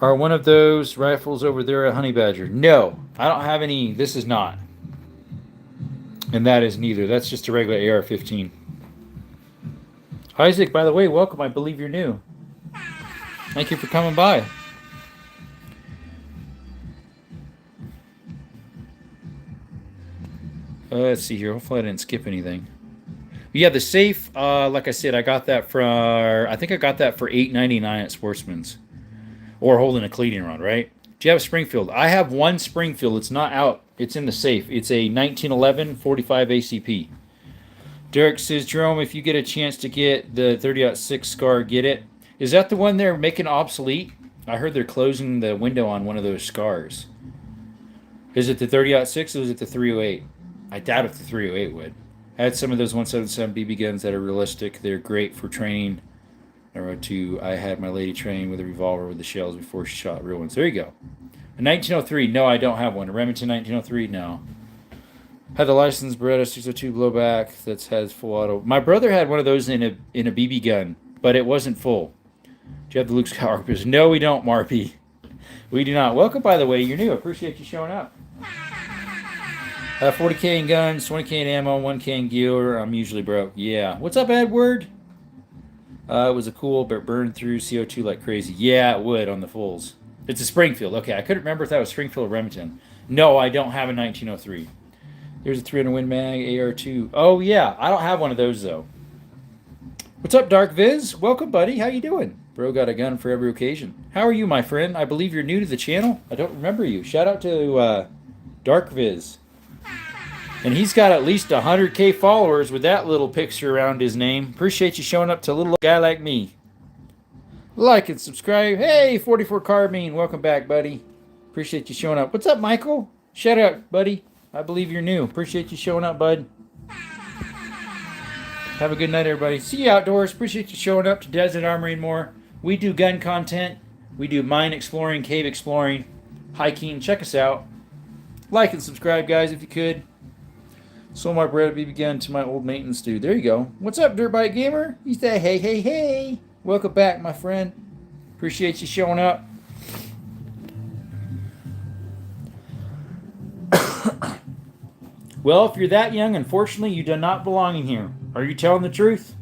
A: Are one of those rifles over there a Honey Badger? No, I don't have any. This is not. And that is neither. That's just a regular AR-15. Isaac, by the way, welcome. I believe you're new. Thank you for coming by. Let's see here. Hopefully I didn't skip anything. Yeah, the safe, like I said, I got that for, I think I got that for $8.99 at Sportsman's. Or holding a cleaning rod, right? Do you have a Springfield? I have one Springfield. It's not out. It's in the safe. It's a 1911 45 ACP. Derek says, Jerome, if you get a chance to get the 30-06 SCAR, get it. Is that the one they're making obsolete? I heard they're closing the window on one of those SCARs. Is it the 30-06 or is it the 308? I doubt if the 308 would. I had some of those 177 BB guns that are realistic. They're great for training. I had my lady train with a revolver with the shells before she shot real ones. There you go. A 1903. No, I don't have one. A Remington 1903. No. Had the licensed Beretta 602 blowback that has full auto. My brother had one of those in a BB gun, but it wasn't full. Do you have the Luke Skywalker? No, we don't, Marpy. We do not. Welcome, by the way. You're new. Appreciate you showing up. 40K in guns, 20K in ammo, 1K in gear. I'm usually broke. Yeah. What's up, Edward? It was a cool, but burned through CO2 like crazy. Yeah, it would on the fulls. It's a Springfield. Okay, I couldn't remember if that was Springfield or Remington. No, I don't have a 1903. There's a 300 Win Mag AR2. Oh, yeah. I don't have one of those, though. What's up, Dark Viz? Welcome, buddy. How you doing? Bro got a gun for every occasion. How are you, my friend? I believe you're new to the channel. I don't remember you. Shout out to Dark Viz. And he's got at least 100K followers with that little picture around his name. Appreciate you showing up to a little guy like me. Like and subscribe. Hey, 44 Carbine. Welcome back, buddy. Appreciate you showing up. What's up, Michael? Shout out, buddy. I believe you're new. Appreciate you showing up, bud. Have a good night, everybody. See you outdoors. Appreciate you showing up to Desert Armory and more. We do gun content. We do mine exploring, cave exploring, hiking. Check us out. Like and subscribe, guys, if you could. Sold my Beretta BB gun to my old maintenance dude. There you go. What's up, Dirt Bike Gamer? He said, hey, hey, hey. Welcome back, my friend. Appreciate you showing up. Well, if you're that young, unfortunately, you do not belong in here. Are you telling the truth?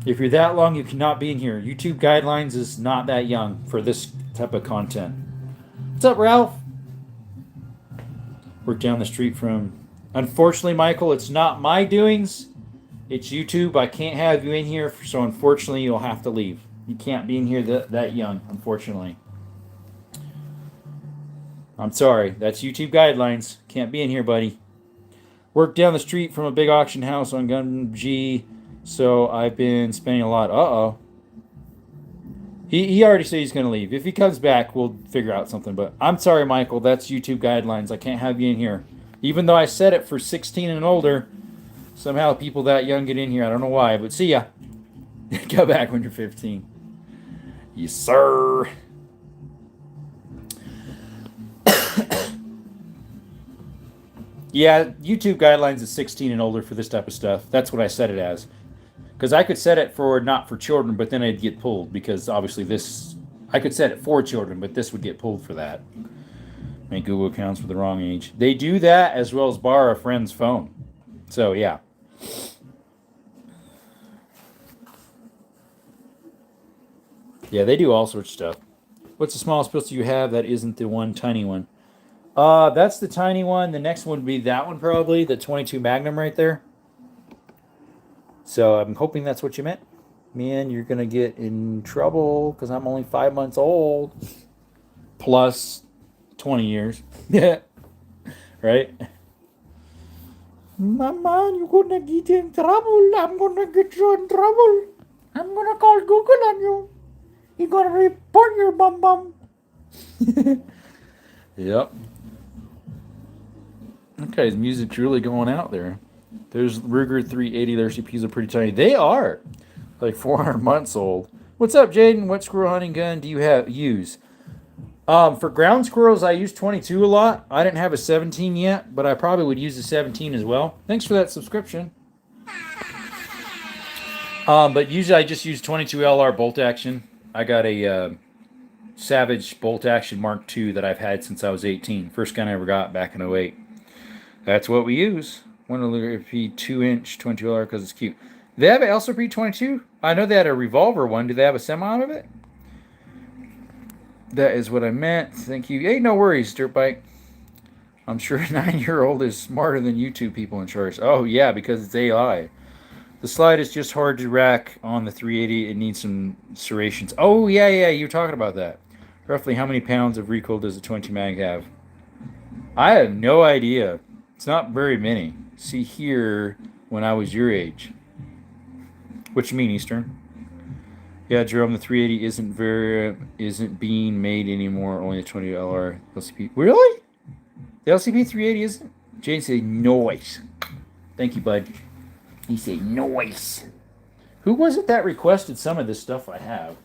A: If you're that long, you cannot be in here. YouTube guidelines is not that young for this type of content. What's up, Ralph? Work down the street from... Unfortunately, Michael, it's not my doings. It's YouTube. I can't have you in here, so unfortunately, you'll have to leave. You can't be in here that young, unfortunately. I'm sorry. That's YouTube guidelines. Can't be in here, buddy. Work down the street from a big auction house on Gun G, so I've been spending a lot. Uh-oh. He already said he's going to leave. If he comes back, we'll figure out something. But I'm sorry, Michael. That's YouTube guidelines. I can't have you in here. Even though I set it for 16 and older, somehow people that young get in here. I don't know why, but see ya. Go back when you're 15. Yes, sir. Yeah, YouTube guidelines is 16 and older for this type of stuff. That's what I set it as. Because I could set it for not for children, but then I'd get pulled. Because obviously this... I could set it for children, but this would get pulled for that. Make Google accounts for the wrong age. They do that as well as borrow a friend's phone. So, yeah. Yeah, they do all sorts of stuff. What's the smallest pistol you have that isn't the one tiny one? That's the tiny one. The next one would be that one probably. The 22 Magnum right there. So, I'm hoping that's what you meant. Man, you're going to get in trouble because I'm only 5 months old. Plus... 20 years. Yeah. Right?
B: Mama, you're gonna get in trouble. I'm gonna get you in trouble. I'm gonna call Google on you. You're gonna report your bum bum.
A: Yep. Okay, his music's really going out there. There's Ruger 380. Their CPs are pretty tiny. They are like 400 months old. What's up, Jaden? What squirrel hunting gun do you use? For ground squirrels, I use 22 a lot. I didn't have a 17 yet, but I probably would use a 17 as well. Thanks for that subscription. But usually I just use 22 LR bolt action. I got a Savage bolt action Mark II that I've had since I was 18. First gun I ever got back in 08. That's what we use. One LRP 2-inch 22 LR because it's cute. They have an LCP 22? I know they had a revolver one. Do they have a semi out of it? That is what I meant. Thank you. Hey, no worries, Dirt Bike. I'm sure a 9-year-old is smarter than you two people in charge. Oh, yeah, because it's AI. The slide is just hard to rack on the 380. It needs some serrations. Oh, yeah, you were talking about that. Roughly how many pounds of recoil does a 20 mag have? I have no idea. It's not very many. See here, when I was your age. What you mean, Eastern? Yeah, Jerome, the 380 isn't being made anymore. Only the 20 LR LCP. Really? The LCP 380 isn't? Jane said noise. Thank you, bud. He said noise. Who was it that requested some of this stuff I have?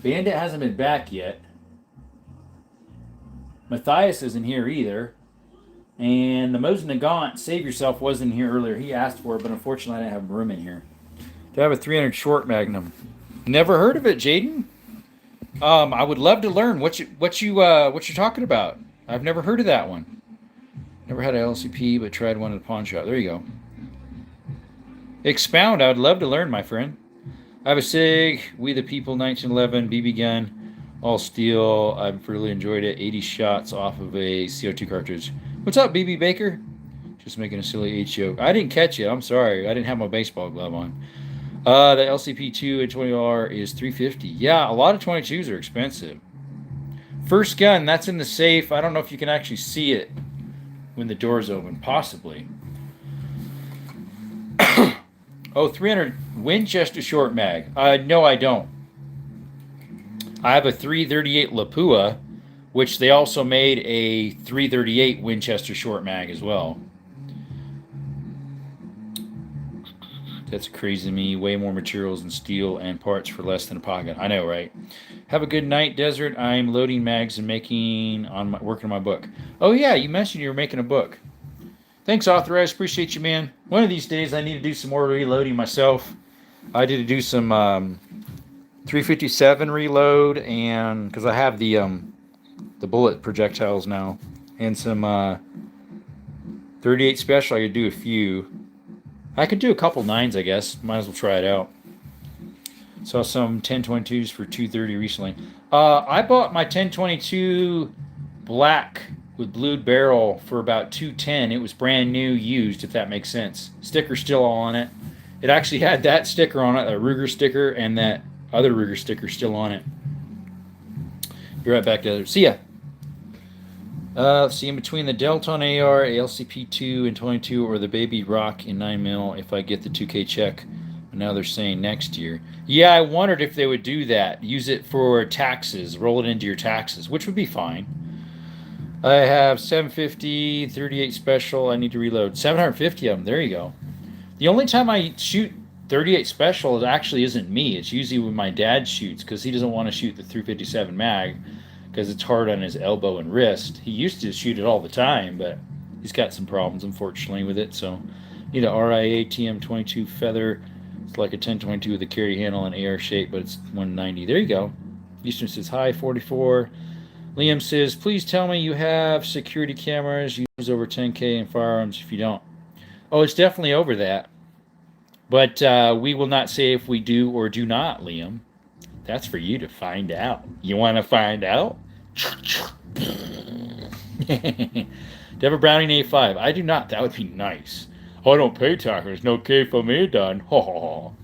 A: Bandit hasn't been back yet. Matthias isn't here either. And the Mos Nagant, Save Yourself, wasn't here earlier. He asked for it, but unfortunately I didn't have room in here. To have a 300 short magnum. Never heard of it, Jaden. I would love to learn what you're talking about. I've never heard of that one. Never had a LCP, but tried one at a pawn shop. There you go. Expound. I would love to learn, my friend. I have a SIG, We the People 1911 BB gun, all steel. I've really enjoyed it. 80 shots off of a CO2 cartridge. What's up, BB Baker? Just making a silly H joke. I didn't catch it. I'm sorry. I didn't have my baseball glove on. The LCP2 and 20R is $350. Yeah, a lot of 22s are expensive. First gun, that's in the safe. I don't know if you can actually see it when the door's open. Possibly. Oh, 300 Winchester short mag. No, I don't. I have a 338 Lapua, which they also made a 338 Winchester short mag as well. That's crazy to me. Way more materials and steel and parts for less than a pocket. I know, right? Have a good night, Desert. I'm loading mags and working on my book. Oh yeah, you mentioned you were making a book. Thanks, Authorized. Appreciate you, man. One of these days, I need to do some more reloading myself. I did do some 357 reload, and because I have the bullet projectiles now, and some 38 special. I could do a few. I could do a couple 9s, I guess. Might as well try it out. Saw some 1022s for $230 recently. I bought my 1022 black with blued barrel for about $210. It was brand new, used, if that makes sense. Sticker still all on it. It actually had that sticker on it, a Ruger sticker, and that other Ruger sticker still on it. Be right back, Desert. See ya. Let's see, in between the Delton AR, LCP2 and 22, or the Baby Rock in 9mm, if I get the 2K check. Now they're saying next year. Yeah, I wondered if they would do that. Use it for taxes. Roll it into your taxes, which would be fine. I have 750, 38 special. I need to reload. 750 of them. There you go. The only time I shoot 38 special it actually isn't me. It's usually when my dad shoots because he doesn't want to shoot the 357 mag because it's hard on his elbow and wrist. He used to shoot it all the time, but he's got some problems, unfortunately, with it. So need a RIA TM22 Feather. It's like a 1022 with a carry handle and AR shape, but it's 190. There you go. Eastern says, hi, 44. Liam says, please tell me you have security cameras. Use over 10K in firearms if you don't. Oh, it's definitely over that. But we will not say if we do or do not, Liam. That's for you to find out. You want to find out? Deborah Browning A5. I do not. That would be nice. I don't pay taxes. No K for me done. Ho.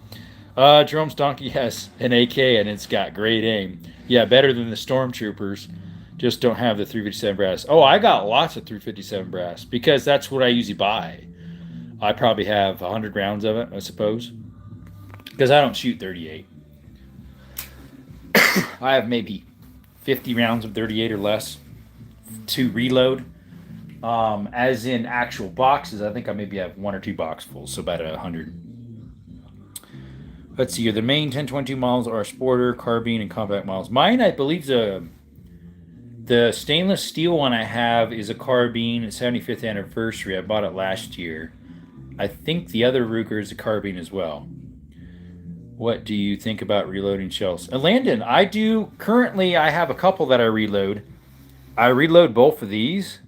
A: Jerome's donkey has an AK and it's got great aim. Yeah, better than the stormtroopers. Just don't have the 357 brass. Oh, I got lots of 357 brass because that's what I usually buy. I probably have 100 rounds of it, I suppose, because I don't shoot 38. I have maybe 50 rounds of 38 or less to reload. As in actual boxes, I think I maybe have one or two boxfuls, so about 100. Let's see here. The main 1022 models are Sporter, Carbine, and Compact models. Mine, I believe, the stainless steel one I have is a Carbine 75th anniversary. I bought it last year. I think the other Ruger is a Carbine as well. What do you think about reloading shells? Landon, I do. Currently, I have a couple that I reload. I reload both of these.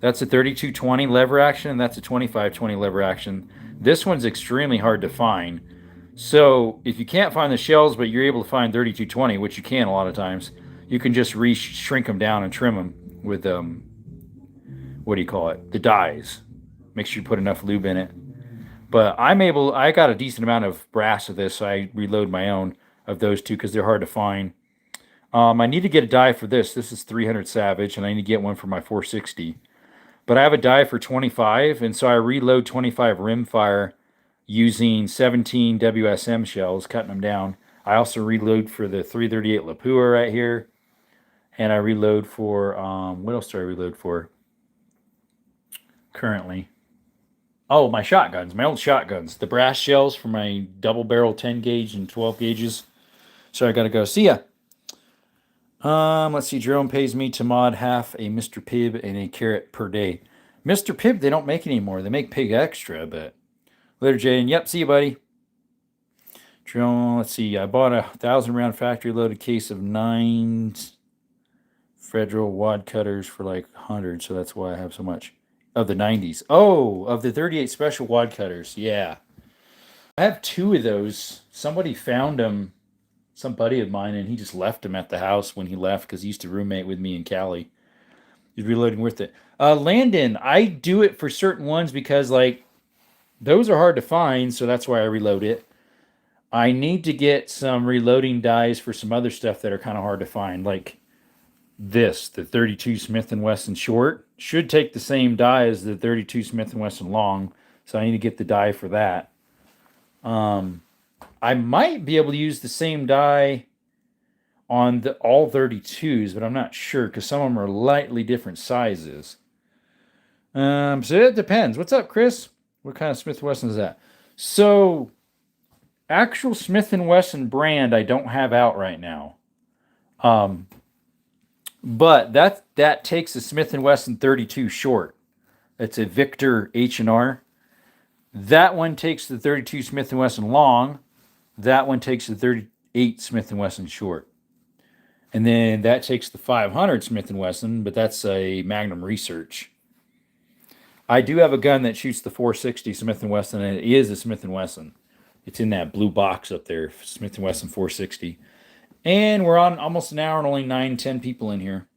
A: That's a 3220 lever action, and that's a 2520 lever action. This one's extremely hard to find. So if you can't find the shells, but you're able to find 3220, which you can a lot of times, you can just shrink them down and trim them with, what do you call it? The dies. Make sure you put enough lube in it. But I got a decent amount of brass of this, so I reload my own of those two because they're hard to find. I need to get a die for this. This is 300 Savage, and I need to get one for my 460. But I have a die for 25, and so I reload 25 rimfire using 17 WSM shells, cutting them down. I also reload for the 338 Lapua right here. And I reload for, what else do I reload for currently? Oh, my shotguns, my old shotguns. The brass shells for my double barrel 10 gauge and 12 gauges. So I got to go. See ya. Let's see. Jerome pays me to mod half a Mr. Pibb and a carrot per day. Mr. Pibb, they don't make anymore. They make Pig Extra, but later, Jane. Yep, see you, buddy. Jerome, let's see. I bought a 1,000 round factory loaded case of 9 Federal wad cutters for like 100, so that's why I have so much of the 90s. Oh, of the 38 special wad cutters. Yeah. I have 2 of those. Somebody found them, some buddy of mine, and he just left them at the house when he left because he used to roommate with me in Cali. He's reloading with it. Landon, I do it for certain ones because, like, those are hard to find, so that's why I reload it. I need to get some reloading dies for some other stuff that are kind of hard to find, like this, the 32 Smith & Wesson short. Should take the same die as the 32 Smith & Wesson long, so I need to get the die for that. I might be able to use the same die on all 32s, but I'm not sure because some of them are lightly different sizes. So it depends. What's up, Chris? What kind of Smith & Wesson is that? So, actual Smith & Wesson brand I don't have out right now. But that takes the Smith & Wesson 32 short. It's a Victor H&R. That one takes the 32 Smith & Wesson long. That one takes the 38 Smith & Wesson short. And then that takes the 500 Smith & Wesson, but that's a Magnum Research. I do have a gun that shoots the 460 Smith & Wesson, and it is a Smith & Wesson. It's in that blue box up there, Smith & Wesson 460. And we're on almost an hour and only 9-10 people in here.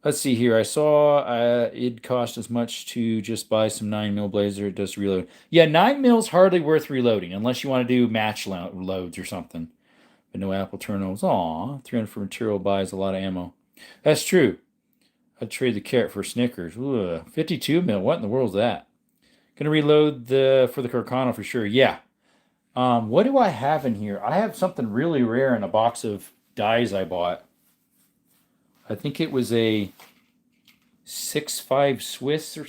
A: Let's see here. I saw it cost as much to just buy some 9mm Blazer. It does reload. Yeah, 9mm is hardly worth reloading unless you want to do match loads or something. But no Apple turnovers. Aw, 300 for material buys a lot of ammo. That's true. I'd trade the carrot for Snickers. Ooh, 52mm. What in the world is that? Gonna reload for the Carcano for sure. Yeah. What do I have in here? I have something really rare in a box of dies I bought. I think it was a 6.5 Swiss or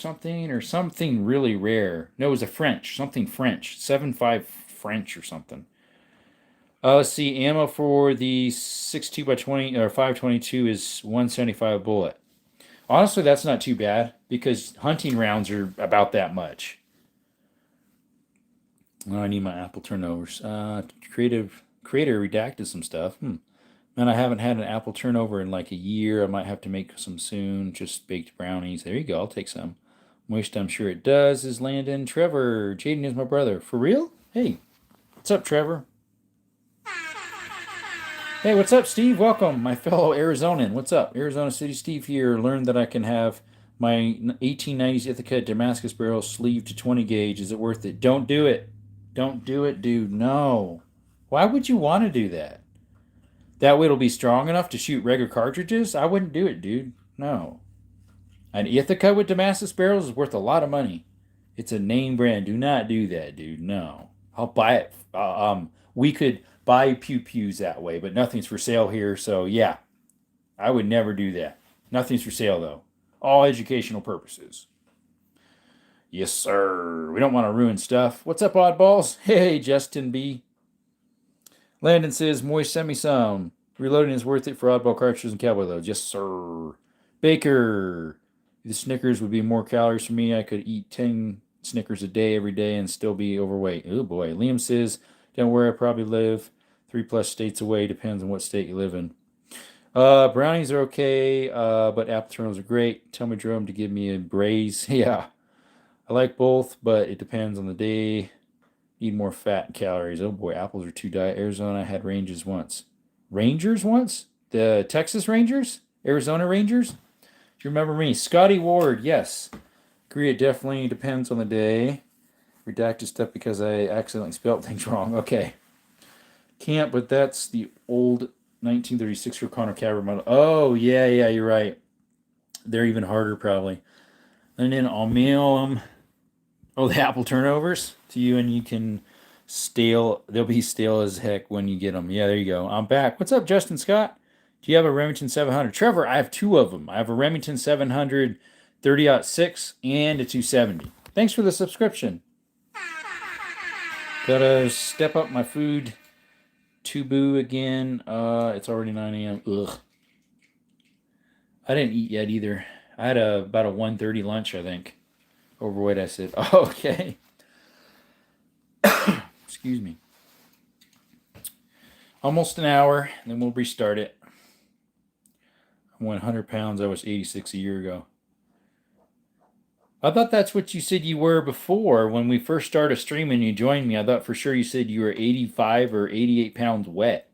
A: something really rare. No, it was a French, something French, 7.5 French or something. Let's see, ammo for the 6.2x20 or 5.22 is 175 bullet. Honestly, that's not too bad because hunting rounds are about that much. Oh, I need my Apple turnovers. Creator redacted some stuff. Man, I haven't had an Apple turnover in like a year. I might have to make some soon. Just baked brownies. There you go. I'll take some. Moist, I'm sure it does. Is Landon. Trevor. Jaden is my brother. For real? Hey. What's up, Trevor? Hey, what's up, Steve? Welcome, my fellow Arizonan. What's up? Arizona City Steve here. Learned that I can have my 1890s Ithaca Damascus barrel sleeved to 20 gauge. Is it worth it? Don't do it. Don't do it, dude. No. Why would you want to do that? That way it'll be strong enough to shoot regular cartridges. I wouldn't do it, dude. No. An Ithaca with Damascus barrels is worth a lot of money. It's a name brand. Do not do that, dude. No. I'll buy it. We could buy pew pews that way, but nothing's for sale here. So yeah, I would never do that. Nothing's for sale though. All educational purposes. Yes, sir. We don't want to ruin stuff. What's up, oddballs? Hey, Justin B. Landon says, Moist, send me some. Reloading is worth it for oddball cartridges and cowboy loads. Yes, sir. Baker. The Snickers would be more calories for me. I could eat 10 Snickers a day every day and still be overweight. Oh, boy. Liam says, don't worry, I probably live 3+ states away. Depends on what state you live in. Brownies are okay, but apple turnovers are great. Tell me, Jerome, to give me a braise. Yeah. I like both, but it depends on the day. Need more fat and calories. Oh boy, apples are too diet. Arizona had Rangers once. Rangers once? The Texas Rangers? Arizona Rangers? Do you remember me? Scotty Ward, yes. Agree, it definitely depends on the day. Redacted stuff because I accidentally spelled things wrong. Okay. Can't, but that's the old 1936 Recon Cavalry model. Oh, yeah, you're right. They're even harder, probably. And then I'll mail them. Oh, the apple turnovers to you, and you can stale. They'll be stale as heck when you get them. Yeah, there you go. I'm back. What's up, Justin Scott? Do you have a Remington 700? Trevor, I have 2 of them. I have a Remington 700 30-06 and a 270. Thanks for the subscription. Gotta step up my food. Tubu again. It's already 9 a.m. Ugh. I didn't eat yet either. I had about a 1:30 lunch, I think. Overweight, I said. Okay. Excuse me. Almost an hour, and then we'll restart it. I went 100 pounds. I was 86 a year ago. I thought that's what you said you were before. When we first started streaming, you joined me. I thought for sure you said you were 85 or 88 pounds wet.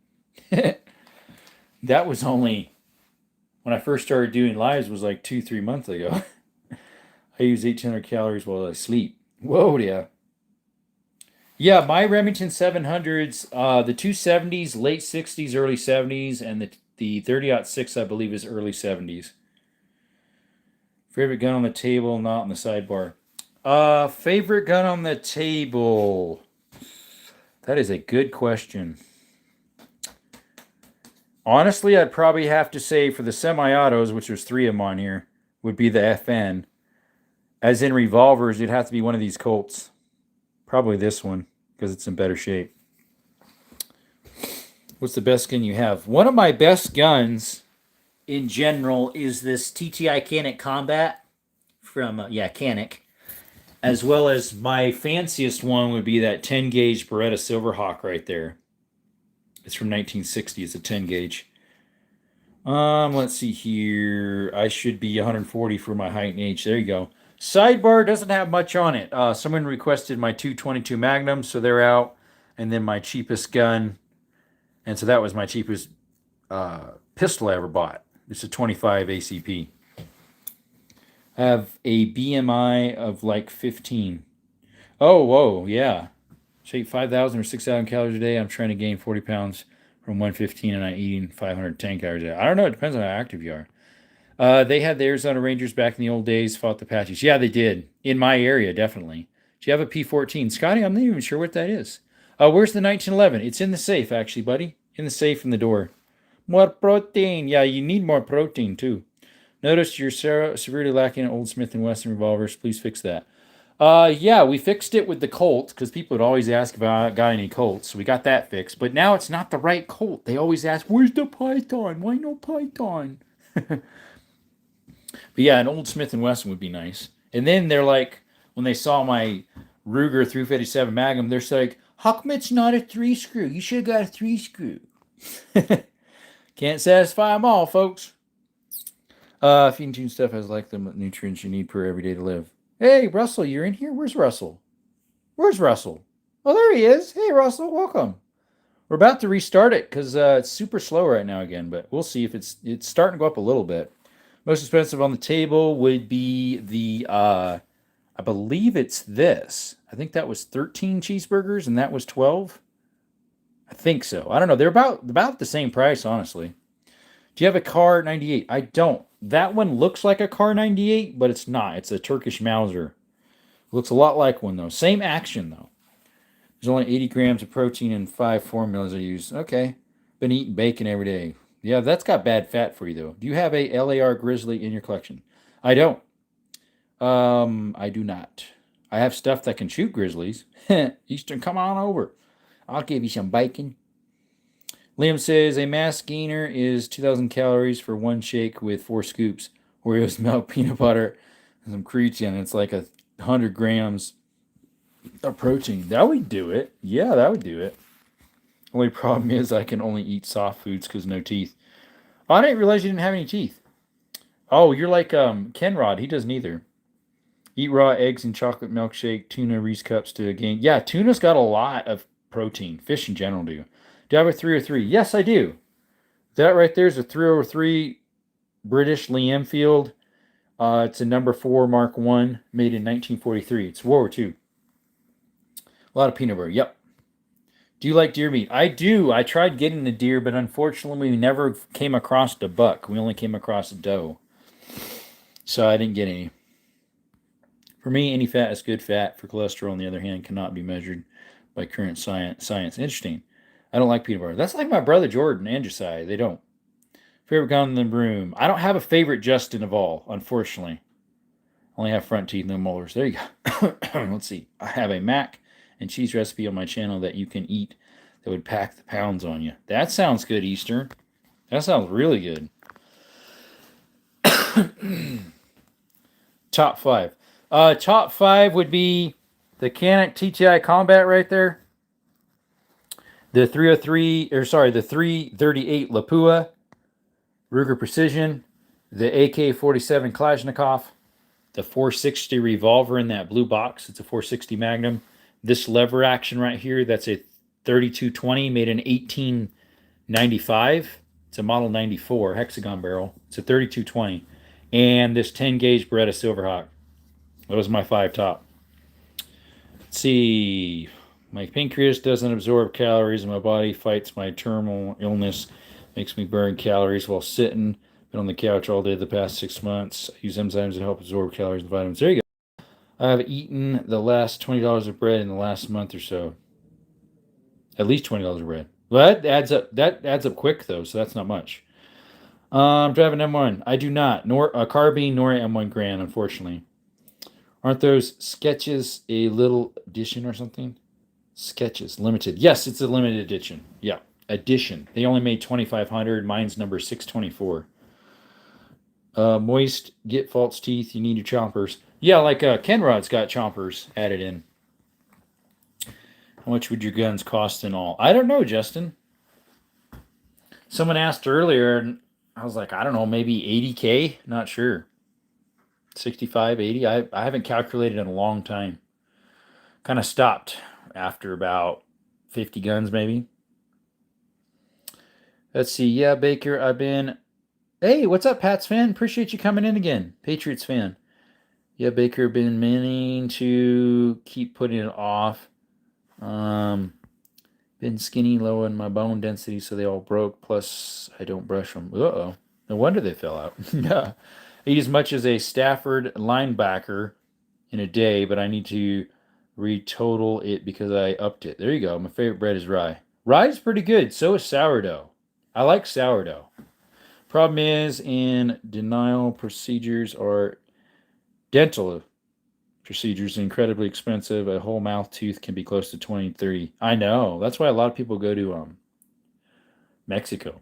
A: That was only when I first started doing lives, was like 2-3 months ago. I use 1,800 calories while I sleep. Whoa, yeah. Yeah, my Remington 700s, the 270s, late 60s, early 70s, and the 30-06, I believe, is early 70s. Favorite gun on the table, not on the sidebar. Favorite gun on the table. That is a good question. Honestly, I'd probably have to say for the semi-autos, which there's 3 of them on here, would be the FN. As in revolvers, it'd have to be one of these Colts. Probably this one, because it's in better shape. What's the best gun you have? One of my best guns in general is this TTI Canik Combat from, Canik. As well as my fanciest one would be that 10 gauge Beretta Silverhawk right there. It's from 1960. It's a 10 gauge. Let's see here. I should be 140 for my height and age. There you go. Sidebar doesn't have much on it. Someone requested my 222 Magnum, so they're out. And then my cheapest gun. And so that was my cheapest pistol I ever bought. It's a 25 ACP. I have a BMI of like 15. Oh, whoa, yeah. Shake 5,000 or 6,000 calories a day. I'm trying to gain 40 pounds from 115 and I'm eating 510 calories a day. I don't know. It depends on how active you are. They had the Arizona Rangers back in the old days, fought the Apaches. Yeah, they did. In my area, definitely. Do you have a P14? Scotty, I'm not even sure what that is. Where's the 1911? It's in the safe, actually, buddy. In the safe in the door. More protein. Yeah, you need more protein, too. Notice you're severely lacking in Old Smith & Wesson revolvers. Please fix that. Yeah, we fixed it with the Colt, because people would always ask if I got any Colts. So we got that fixed. But now it's not the right Colt. They always ask, where's the Python? Why no Python? But yeah, an old Smith & Wesson would be nice. And then they're like, when they saw my Ruger 357 Magnum, they're like, how come it's not a 3-screw? You should have got a 3-screw. Can't satisfy them all, folks. Feeding tune stuff has like the nutrients you need per every day to live. Hey, Russell, you're in here? Where's Russell? Where's Russell? Oh, there he is. Hey, Russell, welcome. We're about to restart it because it's super slow right now again, but we'll see if it's starting to go up a little bit. Most expensive on the table would be the, I believe it's this. I think that was 13 cheeseburgers and that was 12. I think so. I don't know. They're about the same price, honestly. Do you have a Car 98? I don't. That one looks like a Car 98, but it's not. It's a Turkish Mauser. Looks a lot like one, though. Same action, though. There's only 80 grams of protein and 5 formulas I use. Okay. Been eating bacon every day. Yeah, that's got bad fat for you, though. Do you have a LAR Grizzly in your collection? I don't. I do not. I have stuff that can shoot grizzlies. Eastern, come on over. I'll give you some bacon. Liam says a mass gainer is 2,000 calories for one shake with 4 scoops. Oreos, milk, peanut butter, and some creatine. It's like 100 grams of protein. That would do it. Yeah, that would do it. Only problem is I can only eat soft foods because no teeth. Oh, I didn't realize you didn't have any teeth. Oh, you're like Kenrod. He doesn't either. Eat raw eggs and chocolate milkshake, tuna Reese cups to gain. Yeah, tuna's got a lot of protein. Fish in general do. Do I have a 303? Yes, I do. That right there is a 303 British Lee Enfield. It's a number 4 Mark 1 made in 1943. It's World War II. A lot of peanut butter. Yep. Do you like deer meat? I do. I tried getting the deer, but unfortunately we never came across the buck. We only came across a doe. So I didn't get any. For me, any fat is good fat. For cholesterol, on the other hand, cannot be measured by current science. Interesting. I don't like peanut butter. That's like my brother Jordan and Josiah. They don't. Favorite gun in the room. I don't have a favorite Justin of all, unfortunately. Only have front teeth, no molars. There you go. Let's see. I have a mac and cheese recipe on my channel that you can eat that would pack the pounds on you. That sounds good, Eastern. That sounds really good. Top 5. Top 5 would be the Canik TTI Combat right there. The 338 Lapua, Ruger Precision, the AK-47 Kalashnikov, the 460 revolver in that blue box. It's a 460 Magnum. This lever action right here, that's a 3220 made in 1895. It's a model 94 hexagon barrel. It's a 3220. And this 10 gauge Beretta Silverhawk. Those are my 5 top. Let's see. My pancreas doesn't absorb calories, and my body fights my terminal illness, makes me burn calories while sitting. Been on the couch all day the past 6 months. I use enzymes to help absorb calories and vitamins. There you go. I've eaten the last $20 of bread in the last month or so. At least $20 of bread. Well, that adds up. That adds up quick though, so that's not much. Driving M1. I do not. Nor a Carbine nor an M1 Grand, unfortunately. Aren't those sketches a little edition or something? Sketches limited. Yes, it's a limited edition. Yeah, edition. They only made 2,500. Mine's number 624. Moist. Get false teeth. You need your chompers. Yeah, like Kenrod's got chompers added in. How much would your guns cost in all? I don't know, Justin. Someone asked earlier, and I was like, I don't know, maybe 80K? Not sure. 65, 80? I haven't calculated in a long time. Kind of stopped after about 50 guns, maybe. Let's see. Yeah, Baker, I've been... Hey, what's up, Pats fan? Appreciate you coming in again. Patriots fan. Yeah, Baker, been meaning to keep putting it off. Been skinny, low in my bone density, so they all broke. Plus, I don't brush them. Uh-oh. No wonder they fell out. Yeah. I eat as much as a Stafford linebacker in a day, but I need to retotal it because I upped it. There you go. My favorite bread is rye. Rye's pretty good. So is sourdough. I like sourdough. Problem is, in denial procedures or dental procedures incredibly expensive. A whole mouth tooth can be close to 23. I know. That's why a lot of people go to Mexico.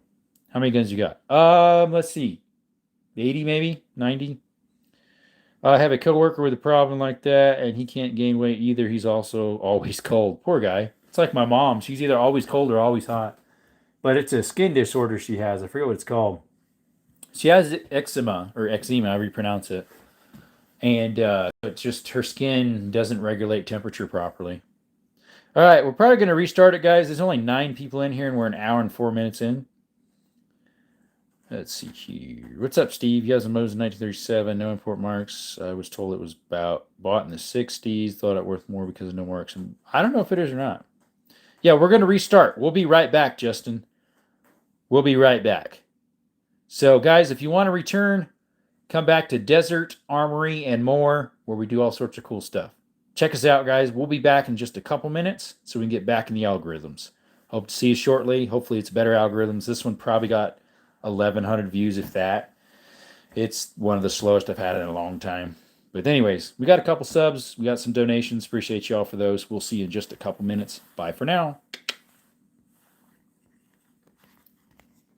A: How many guns you got? Let's see. 80 maybe? 90? I have a coworker with a problem like that, and he can't gain weight either. He's also always cold. Poor guy. It's like my mom. She's either always cold or always hot. But it's a skin disorder she has. I forget what it's called. She has eczema, or eczema, however you pronounce it. And it's just her skin doesn't regulate temperature properly. All right, we're probably going to restart it, guys. There's only 9 people in here, and we're an hour and 4 minutes in. Let's see here. What's up, Steve? He has a Mosin 1937, no import marks. I was told it was bought in the 60s. Thought it worth more because of no marks. And I don't know if it is or not. Yeah, we're going to restart. We'll be right back, Justin. We'll be right back. So, guys, if you want to return, come back to Desert Armory and more, where we do all sorts of cool stuff. Check us out, guys. We'll be back in just a couple minutes so we can get back in the algorithms. Hope to see you shortly. Hopefully, it's better algorithms. This one probably got 1,100 views, if that. It's one of the slowest I've had in a long time. But anyways, we got a couple subs. We got some donations. Appreciate y'all for those. We'll see you in just a couple minutes. Bye for now.